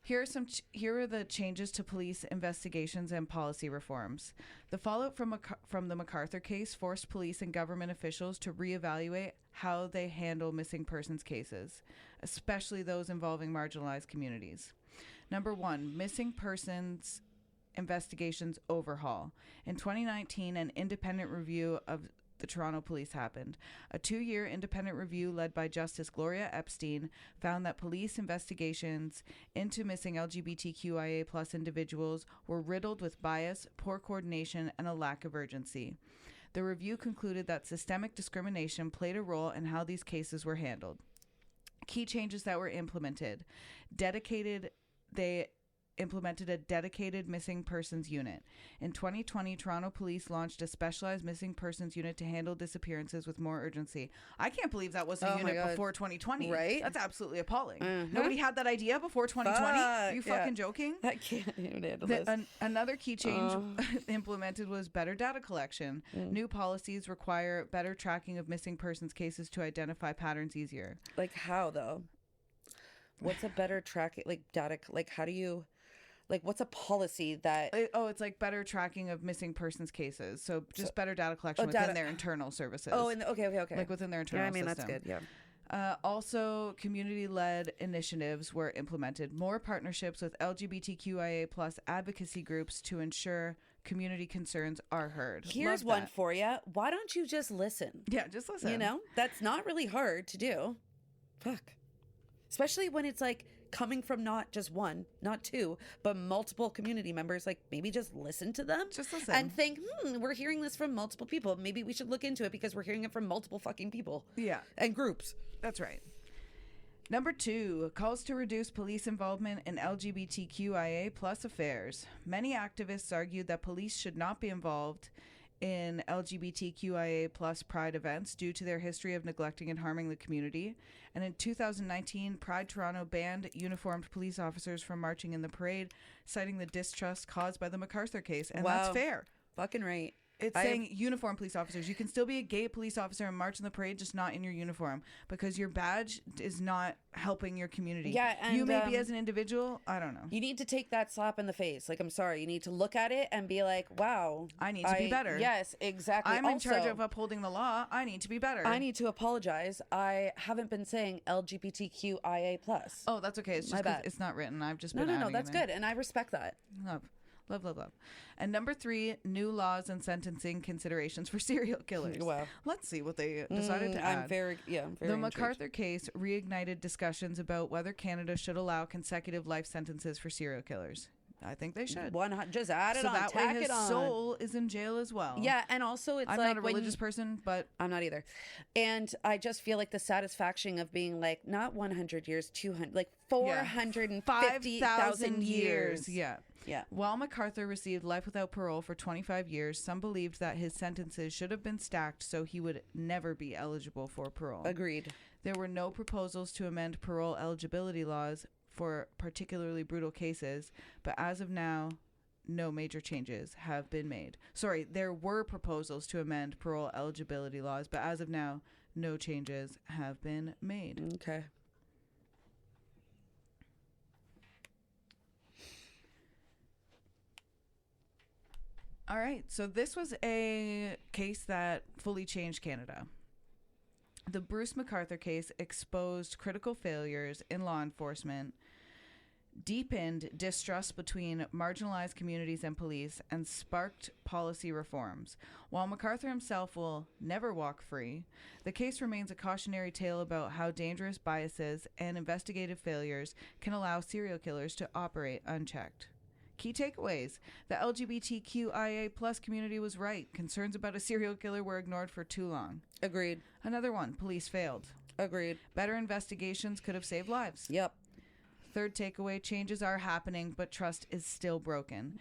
Here are the changes to police investigations and policy reforms. The fallout from the McArthur case forced police and government officials to reevaluate how they handle missing persons cases, especially those involving marginalized communities. Number 1, missing persons investigations overhaul. In 2019, an independent review of the Toronto Police happened. A 2-year independent review led by Justice Gloria Epstein found that police investigations into missing LGBTQIA+ individuals were riddled with bias, poor coordination, and a lack of urgency. The review concluded that systemic discrimination played a role in how these cases were handled. Key changes that were implemented. They implemented a dedicated missing persons unit. In 2020, Toronto Police launched a specialized missing persons unit to handle disappearances with more urgency. I can't believe that was a unit before 2020. Right? That's absolutely appalling. Nobody had that idea before 2020? Are you fucking joking? I can't even handle this. Another key change implemented was better data collection. New policies require better tracking of missing persons cases to identify patterns easier. Like how, though? What's a better tracking, data, how do you... what's a policy that... it's better tracking of missing persons cases. So just better data collection within their internal services. Okay. Within their internal system. that's good, yeah. Also, community-led initiatives were implemented. More partnerships with LGBTQIA+ advocacy groups to ensure community concerns are heard. Here's one for you. Why don't you just listen? Yeah, just listen. That's not really hard to do. Fuck. Especially when it's coming from not just one, not two, but multiple community members. Maybe just listen to them. Just listen. And think, we're hearing this from multiple people. Maybe we should look into it because we're hearing it from multiple fucking people. Yeah. And groups. That's right. Number 2, calls to reduce police involvement in LGBTQIA+ affairs. Many activists argued that police should not be involved in LGBTQIA+ pride events due to their history of neglecting and harming the community. And in 2019, Pride Toronto banned uniformed police officers from marching in the parade, citing the distrust caused by the McArthur case. And that's fair. Fucking right. It's saying uniformed police officers. You can still be a gay police officer and march in the parade, just not in your uniform, because your badge is not helping your community. Yeah, and you may be as an individual. I don't know. You need to take that slap in the face. I'm sorry. You need to look at it and be like, wow. I need to be better. Yes, exactly. I'm in charge of upholding the law. I need to be better. I need to apologize. I haven't been saying LGBTQIA+. Oh, that's okay. It's just because it's not written. I've just been No, that's good. And I respect that. Love. And number 3, new laws and sentencing considerations for serial killers. Wow. Let's see what they decided to add. I'm very The intrigued. McArthur case reignited discussions about whether Canada should allow consecutive life sentences for serial killers. I think they should. Just add it so on. That tack way his it on. soul is in jail as well. Yeah, and also it's I'm not a religious person, but I'm not either. And I just feel the satisfaction of being not 100 years, 200, 450,000 years. Yeah. Yeah. While McArthur received life without parole for 25 years, some believed that his sentences should have been stacked so he would never be eligible for parole. Agreed. There were no proposals to amend parole eligibility laws for particularly brutal cases, but as of now, no major changes have been made. Sorry, there were proposals to amend parole eligibility laws, but as of now, no changes have been made. Okay. All right, so this was a case that fully changed Canada. The Bruce McArthur case exposed critical failures in law enforcement, deepened distrust between marginalized communities and police, and sparked policy reforms. While McArthur himself will never walk free, the case remains a cautionary tale about how dangerous biases and investigative failures can allow serial killers to operate unchecked. Key takeaways. The LGBTQIA plus community was right. Concerns about a serial killer were ignored for too long. Agreed. Another one. Police failed. Agreed. Better investigations could have saved lives. Yep. Third takeaway. Changes are happening, but trust is still broken.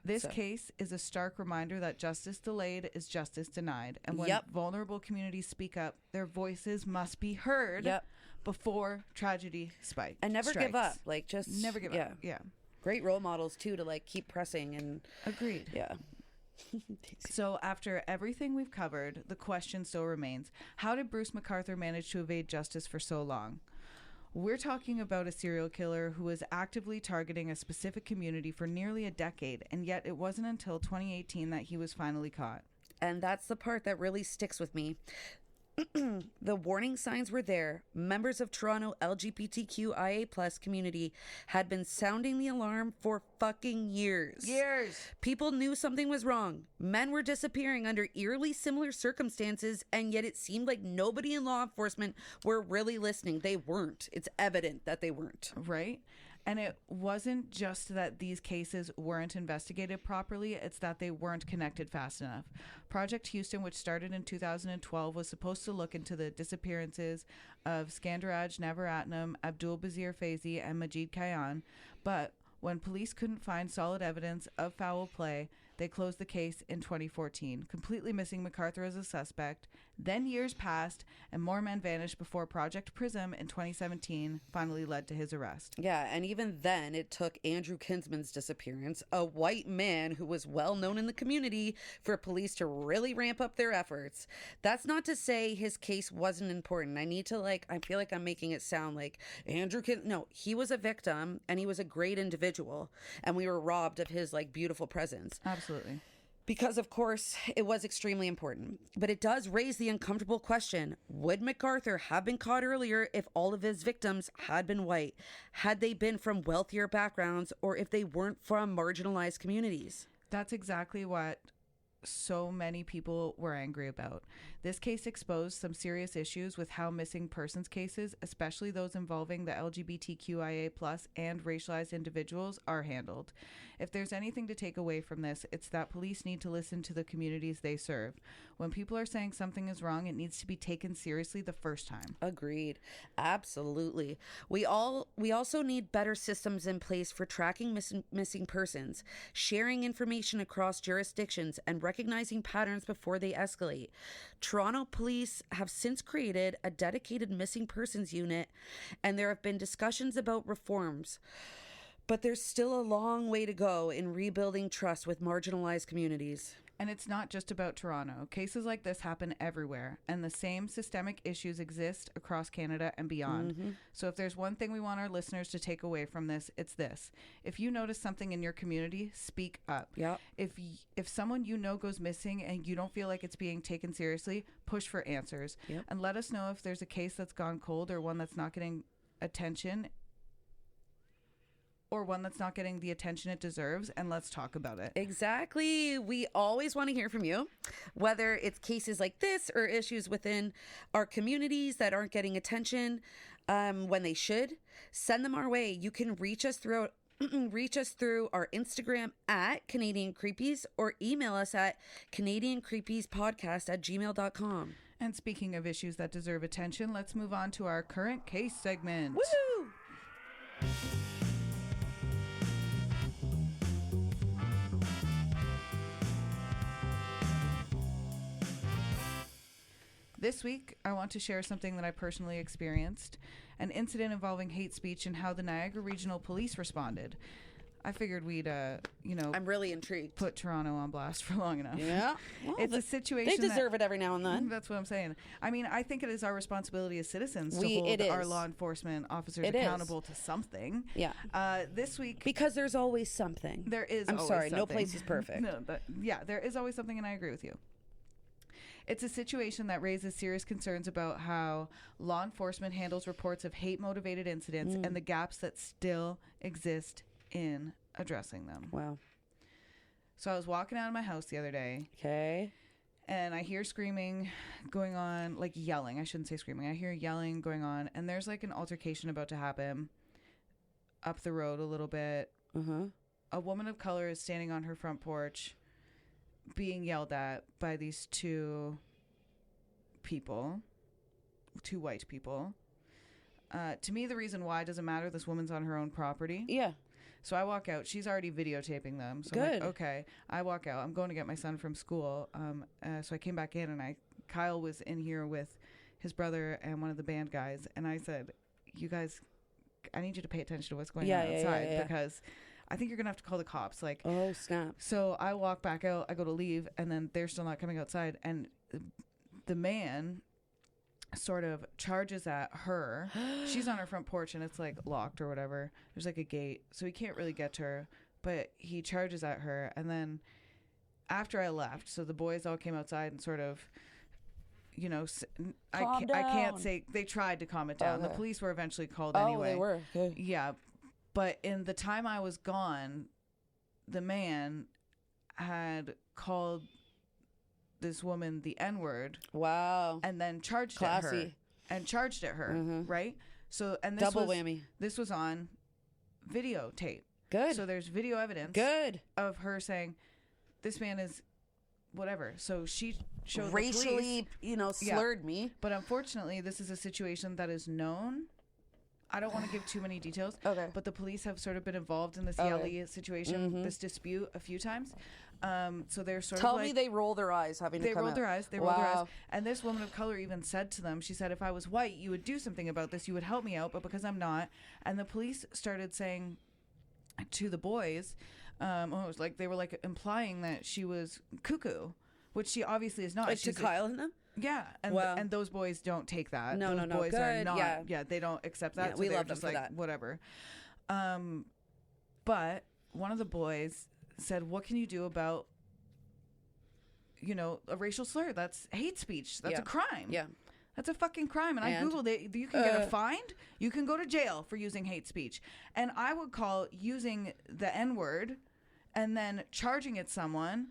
This case is a stark reminder that justice delayed is justice denied. And when vulnerable communities speak up, their voices must be heard before tragedy spikes. And never give up. Like, just never give up. Yeah. Great role models too, to like keep pressing. And agreed. Yeah. So after everything we've covered, the question still remains: how did Bruce McArthur manage to evade justice for so long? We're talking about a serial killer who was actively targeting a specific community for nearly a decade, and yet it wasn't until 2018 that he was finally caught. And that's the part that really sticks with me. The warning signs were there. Members of Toronto LGBTQIA plus community had been sounding the alarm for fucking years. People knew something was wrong. Men were disappearing under eerily similar circumstances, and yet it seemed like nobody in law enforcement were really listening. They weren't. It's evident that they weren't. Right? And it wasn't just that these cases weren't investigated properly, it's that they weren't connected fast enough. Project Houston, which started in 2012, was supposed to look into the disappearances of Skandaraj Navaratnam, Abdul Bazir Faizi, and Majid Kayan, but when police couldn't find solid evidence of foul play, they closed the case in 2014, completely missing McArthur as a suspect. Then years passed, and more men vanished before Project Prism in 2017 finally led to his arrest. Yeah, and even then, it took Andrew Kinsman's disappearance, a white man who was well known in the community, for police to really ramp up their efforts. That's not to say his case wasn't important. I feel like I'm making it sound like no, he was a victim, and he was a great individual, and we were robbed of his, like, beautiful presence. Absolutely. Because, of course, it was extremely important. But it does raise the uncomfortable question: would McArthur have been caught earlier if all of his victims had been white? Had they been from wealthier backgrounds, or if they weren't from marginalized communities? That's exactly what so many people were angry about. This case exposed some serious issues with how missing persons cases, especially those involving the LGBTQIA+ and racialized individuals, are handled. If there's anything to take away from this, it's that police need to listen to the communities they serve. When people are saying something is wrong, it needs to be taken seriously the first time. Agreed. Absolutely. We also need better systems in place for tracking missing persons, sharing information across jurisdictions, and recognizing patterns before they escalate. Toronto Police have since created a dedicated missing persons unit, and there have been discussions about reforms. But there's still a long way to go in rebuilding trust with marginalized communities. And it's not just about Toronto. Cases like this happen everywhere, and the same systemic issues exist across Canada and beyond. Mm-hmm. So if there's one thing we want our listeners to take away from this, it's this. If you notice something in your community, speak up. Yep. If someone you know goes missing and you don't feel like it's being taken seriously, push for answers. Yep. And let us know if there's a case that's gone cold or one that's not getting attention, or one that's not getting the attention it deserves, and let's talk about it. Exactly. We always want to hear from you, whether it's cases like this or issues within our communities that aren't getting attention when they should. Send them our way. You can reach us through our Instagram at Canadian Creepies, or email us at CanadianCreepiesPodcast@gmail.com. And speaking of issues that deserve attention, let's move on to our current case segment. Woo! This week, I want to share something that I personally experienced, an incident involving hate speech and how the Niagara Regional Police responded. I figured we'd, I'm really intrigued. Put Toronto on blast for long enough. Yeah. Well, it's a situation they deserve it every now and then. That's what I'm saying. I mean, I think it is our responsibility as citizens to hold our law enforcement officers accountable to something. Yeah. This week. Because there's always something. There is I'm always sorry, something. no place is perfect. No, but yeah, there is always something, and I agree with you. It's a situation that raises serious concerns about how law enforcement handles reports of hate-motivated incidents and the gaps that still exist in addressing them. Wow. So I was walking out of my house the other day. Okay. And I hear screaming going on, like yelling. I shouldn't say screaming. I hear yelling going on. And there's like an altercation about to happen up the road a little bit a woman of color is standing on her front porch being yelled at by these two white people. To me, the reason why doesn't matter. This woman's on her own property. Yeah. So I walk out. She's already videotaping them. So Good. I'm like, okay. I walk out. I'm going to get my son from school. So I came back in, and Kyle was in here with his brother and one of the band guys. And I said, you guys, I need you to pay attention to what's going on outside because I think you're going to have to call the cops. Like, oh, snap. So I walk back out. I go to leave, and then they're still not coming outside. And the man sort of charges at her. She's on her front porch, and it's like locked or whatever. There's like a gate, so he can't really get to her, but he charges at her. And then after I left, so the boys all came outside and sort of, you know, I can't say they tried to calm it down. Okay. The police were eventually called anyway. They were. Okay. Yeah, but in the time I was gone, the man had called this woman the N-word. Wow. And then charged Classy. at her. Mm-hmm. Right? So, and this double whammy. This was on videotape. Good. So there's video evidence. Good. Of her saying, this man is whatever. So she showed racially, the police, slurred me. But unfortunately, this is a situation that is known. I don't want to give too many details. Okay. But the police have sort of been involved in this Okay. ELE situation, this dispute a few times. So they're sort Tell of like... me they roll their eyes having to They come rolled out. their eyes. They rolled their eyes. Wow. And this woman of color even said to them, she said, if I was white, you would do something about this. You would help me out. But because I'm not. And the police started saying to the boys, it was like they were like implying that she was cuckoo, which she obviously is not. Like to Kyle and them? Yeah. And, Wow. and those boys don't take that. No, those no. boys are Good. not. Yeah, they don't accept that. Yeah, so we they're love them just for like, that. whatever. But one of the boys said, what can you do about, a racial slur? That's hate speech. That's a crime. Yeah. That's a fucking crime. And I Googled it. You can get a fine. You can go to jail for using hate speech. And I would call using the N-word and then charging at someone,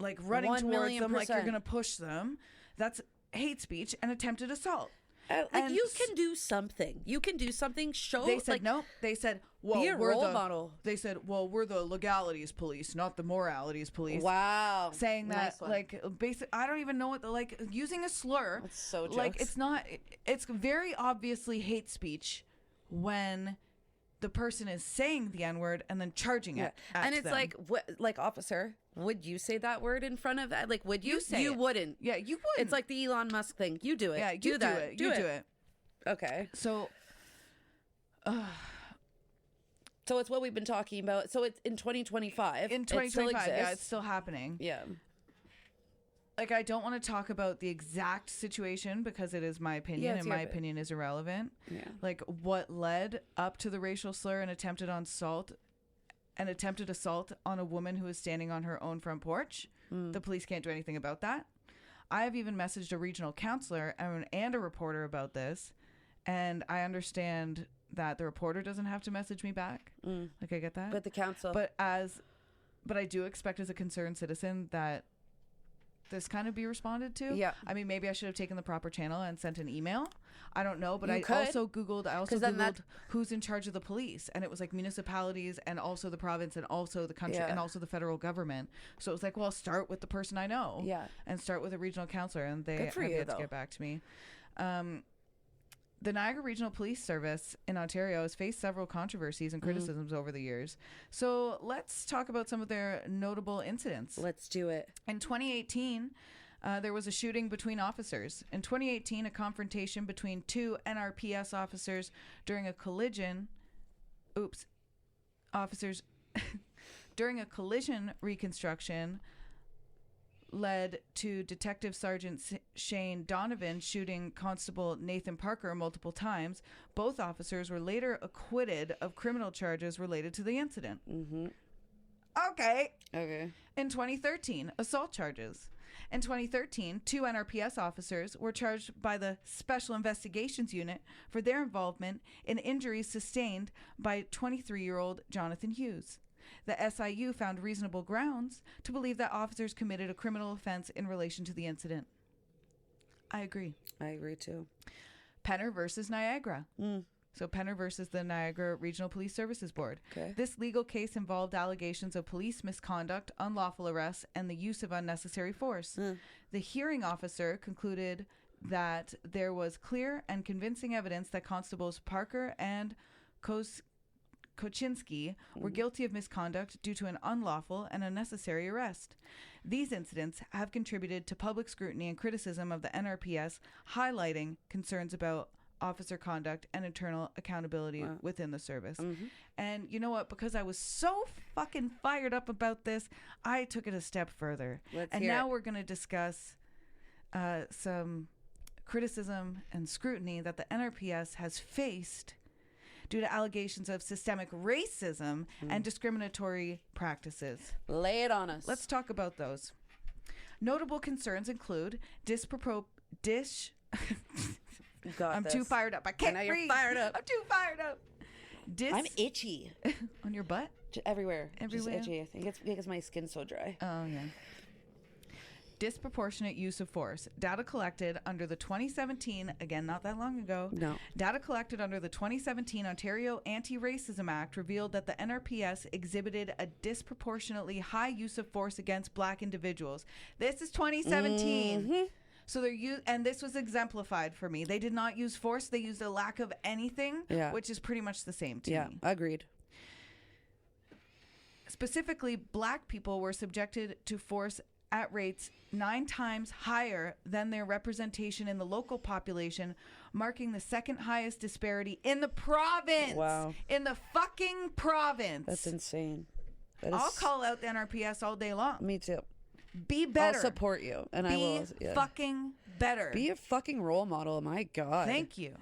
like running towards them like you're going to push them. That's hate speech and attempted assault. And you can do something. You can do something. Show. They said no. They said, well, be a we're role the model. They said, well, we're the legalities police, not the moralities police. Wow. Saying that, Nice one. like, basic. I don't even know what using a slur. That's so jokes. Like, it's not. It's very obviously hate speech when the person is saying the N-word and then charging it. And it's them. like, like, officer, would you say that word in front of that? Like, would you? say you it. wouldn't. Yeah, you wouldn't. It's like the Elon Musk thing. You do it. Yeah, you do that. it. You do it. Okay. So. So it's what we've been talking about. So it's in 2025. In 2025, it still exists. yeah, it's still happening. Yeah. Like, I don't want to talk about the exact situation because it is my opinion, and my opinion is irrelevant. Yeah. Like, what led up to the racial slur and attempted assault on a woman who was standing on her own front porch. The police can't do anything about that. I have even messaged a regional counselor and a reporter about this, and I understand that the reporter doesn't have to message me back. Like, I get that. But the council. But I do expect as a concerned citizen that this kind of be responded to. Yeah. I mean, maybe I should have taken the proper channel and sent an email. I don't know, but You I could. also Googled Then who's in charge of the police, and it was like municipalities and also the province and also the country and also the federal government. So it was like, well, start with the person I know. Yeah. And start with a regional counselor, and they Good for have you, yet to though. get back to me. The Niagara Regional Police Service in Ontario has faced several controversies and criticisms over the years. So let's talk about some of their notable incidents. Let's do it. In 2018, there was a shooting between officers. In 2018, a confrontation between two NRPS officers during a collision. During a collision reconstruction led to Detective Sergeant Shane Donovan shooting Constable Nathan Parker multiple times. Both officers were later acquitted of criminal charges related to the incident. Okay. In 2013, assault charges. In 2013, two NRPS officers were charged by the Special Investigations Unit for their involvement in injuries sustained by 23-year-old Jonathan Hughes. The SIU found reasonable grounds to believe that officers committed a criminal offense in relation to the incident. I agree. I agree too. Penner versus Niagara. So Penner versus the Niagara Regional Police Services Board. Okay. This legal case involved allegations of police misconduct, unlawful arrests, and the use of unnecessary force. The hearing officer concluded that there was clear and convincing evidence that Constables Parker and Koczynski were guilty of misconduct due to an unlawful and unnecessary arrest. These incidents have contributed to public scrutiny and criticism of the NRPS, highlighting concerns about officer conduct and internal accountability within the service. And you know what? Because I was so fucking fired up about this, I took it a step further. And now we're going to discuss some criticism and scrutiny that the NRPS has faced due to allegations of systemic racism and discriminatory practices. Lay it on us. Let's talk about those. Notable concerns include I'm too fired up. I can't breathe. You're fired up. I'm too fired up. I'm itchy. On your butt? Everywhere. Everywhere? Just itchy. I think it's because my skin's so dry. Oh, yeah. Disproportionate use of force. Data collected under the 2017, again, not that long ago. No. Data collected under the 2017 Ontario Anti-Racism Act revealed that the NRPS exhibited a disproportionately high use of force against Black individuals. This is 2017. So and this was exemplified for me. They did not use force. They used a lack of anything, which is pretty much the same to me. Yeah, agreed. Specifically, Black people were subjected to force at rates 9 times higher than their representation in the local population, marking the second highest disparity in the province. Wow. In the fucking province. That's insane. I'll call out the NRPS all day long. Me too. Be better. I'll support you. And I will. Be fucking better. Be a fucking role model. My God. Thank you.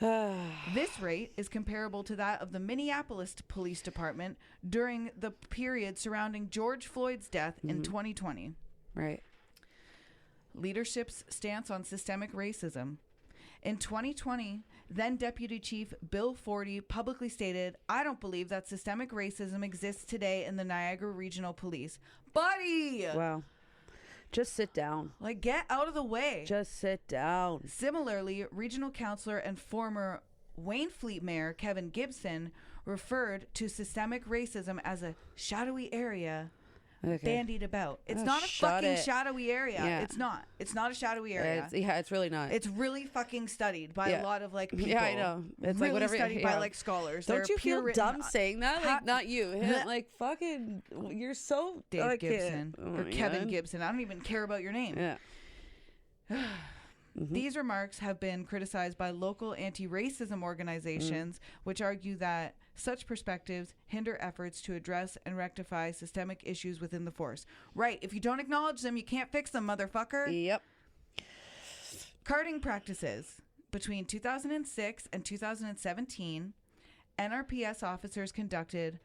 This rate is comparable to that of the Minneapolis Police Department during the period surrounding George Floyd's death in 2020. Right. Leadership's stance on systemic racism. In 2020, then Deputy Chief Bill Forty publicly stated, "I don't believe that systemic racism exists today in the Niagara Regional Police." Buddy! Wow. Just sit down. Like, get out of the way. Just sit down. Similarly, regional councillor and former Waynfleet Mayor Kevin Gibson referred to systemic racism as a shadowy area bandied about. It's not a fucking shadowy area. Yeah. It's not. It's not a shadowy area. It's really not. It's really fucking studied by a lot of like people. Yeah, I know. It's really like whatever. Studied by like scholars. Don't you feel dumb saying that? Like not you. Blech. Like fucking. You're so Dave Gibson or Kevin Gibson. I don't even care about your name. Yeah. These remarks have been criticized by local anti-racism organizations, which argue that such perspectives hinder efforts to address and rectify systemic issues within the force. Right. If you don't acknowledge them, you can't fix them, motherfucker. Yep. Carding practices. Between 2006 and 2017, NRPS officers conducted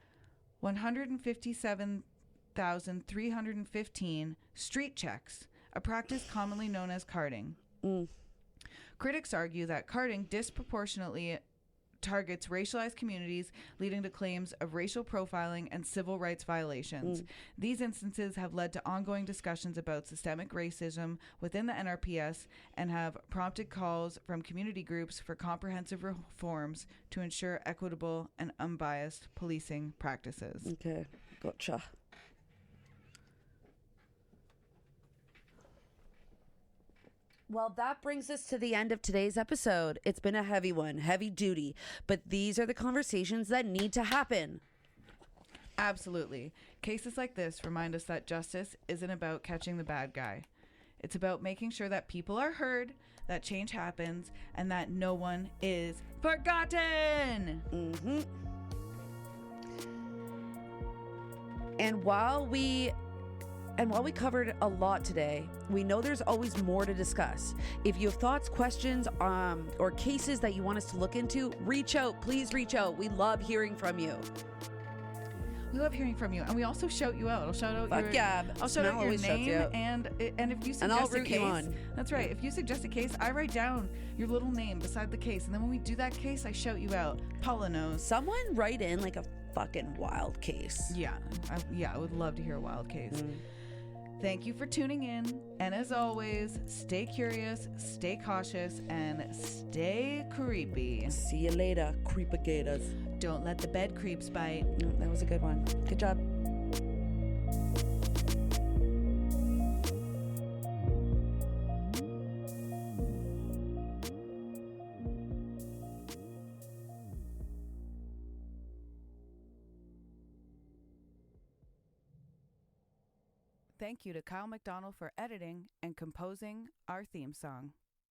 157,315 street checks, a practice commonly known as carding. Critics argue that carding disproportionately targets racialized communities, leading to claims of racial profiling and civil rights violations. These instances have led to ongoing discussions about systemic racism within the NRPS and have prompted calls from community groups for comprehensive reforms to ensure equitable and unbiased policing practices. Okay, gotcha. Well, that brings us to the end of today's episode. It's been a heavy one, heavy duty, but these are the conversations that need to happen. Absolutely. Cases like this remind us that justice isn't about catching the bad guy. It's about making sure that people are heard, that change happens, and that no one is forgotten. And while we covered a lot today, we know there's always more to discuss. If you have thoughts, questions, or cases that you want us to look into, reach out. Please reach out. We love hearing from you. We love hearing from you, and we also shout you out. I'll shout out I'll shout out your name, and if you suggest a case, that's right. If you suggest a case, I write down your little name beside the case, and then when we do that case, I shout you out. Paula knows. Someone write in like a fucking wild case. Yeah, I would love to hear a wild case. Thank you for tuning in. And as always, stay curious, stay cautious, and stay creepy. See you later, creepagators. Don't let the bed creeps bite. That was a good one. Good job. Thank you to Kyle McDonald for editing and composing our theme song.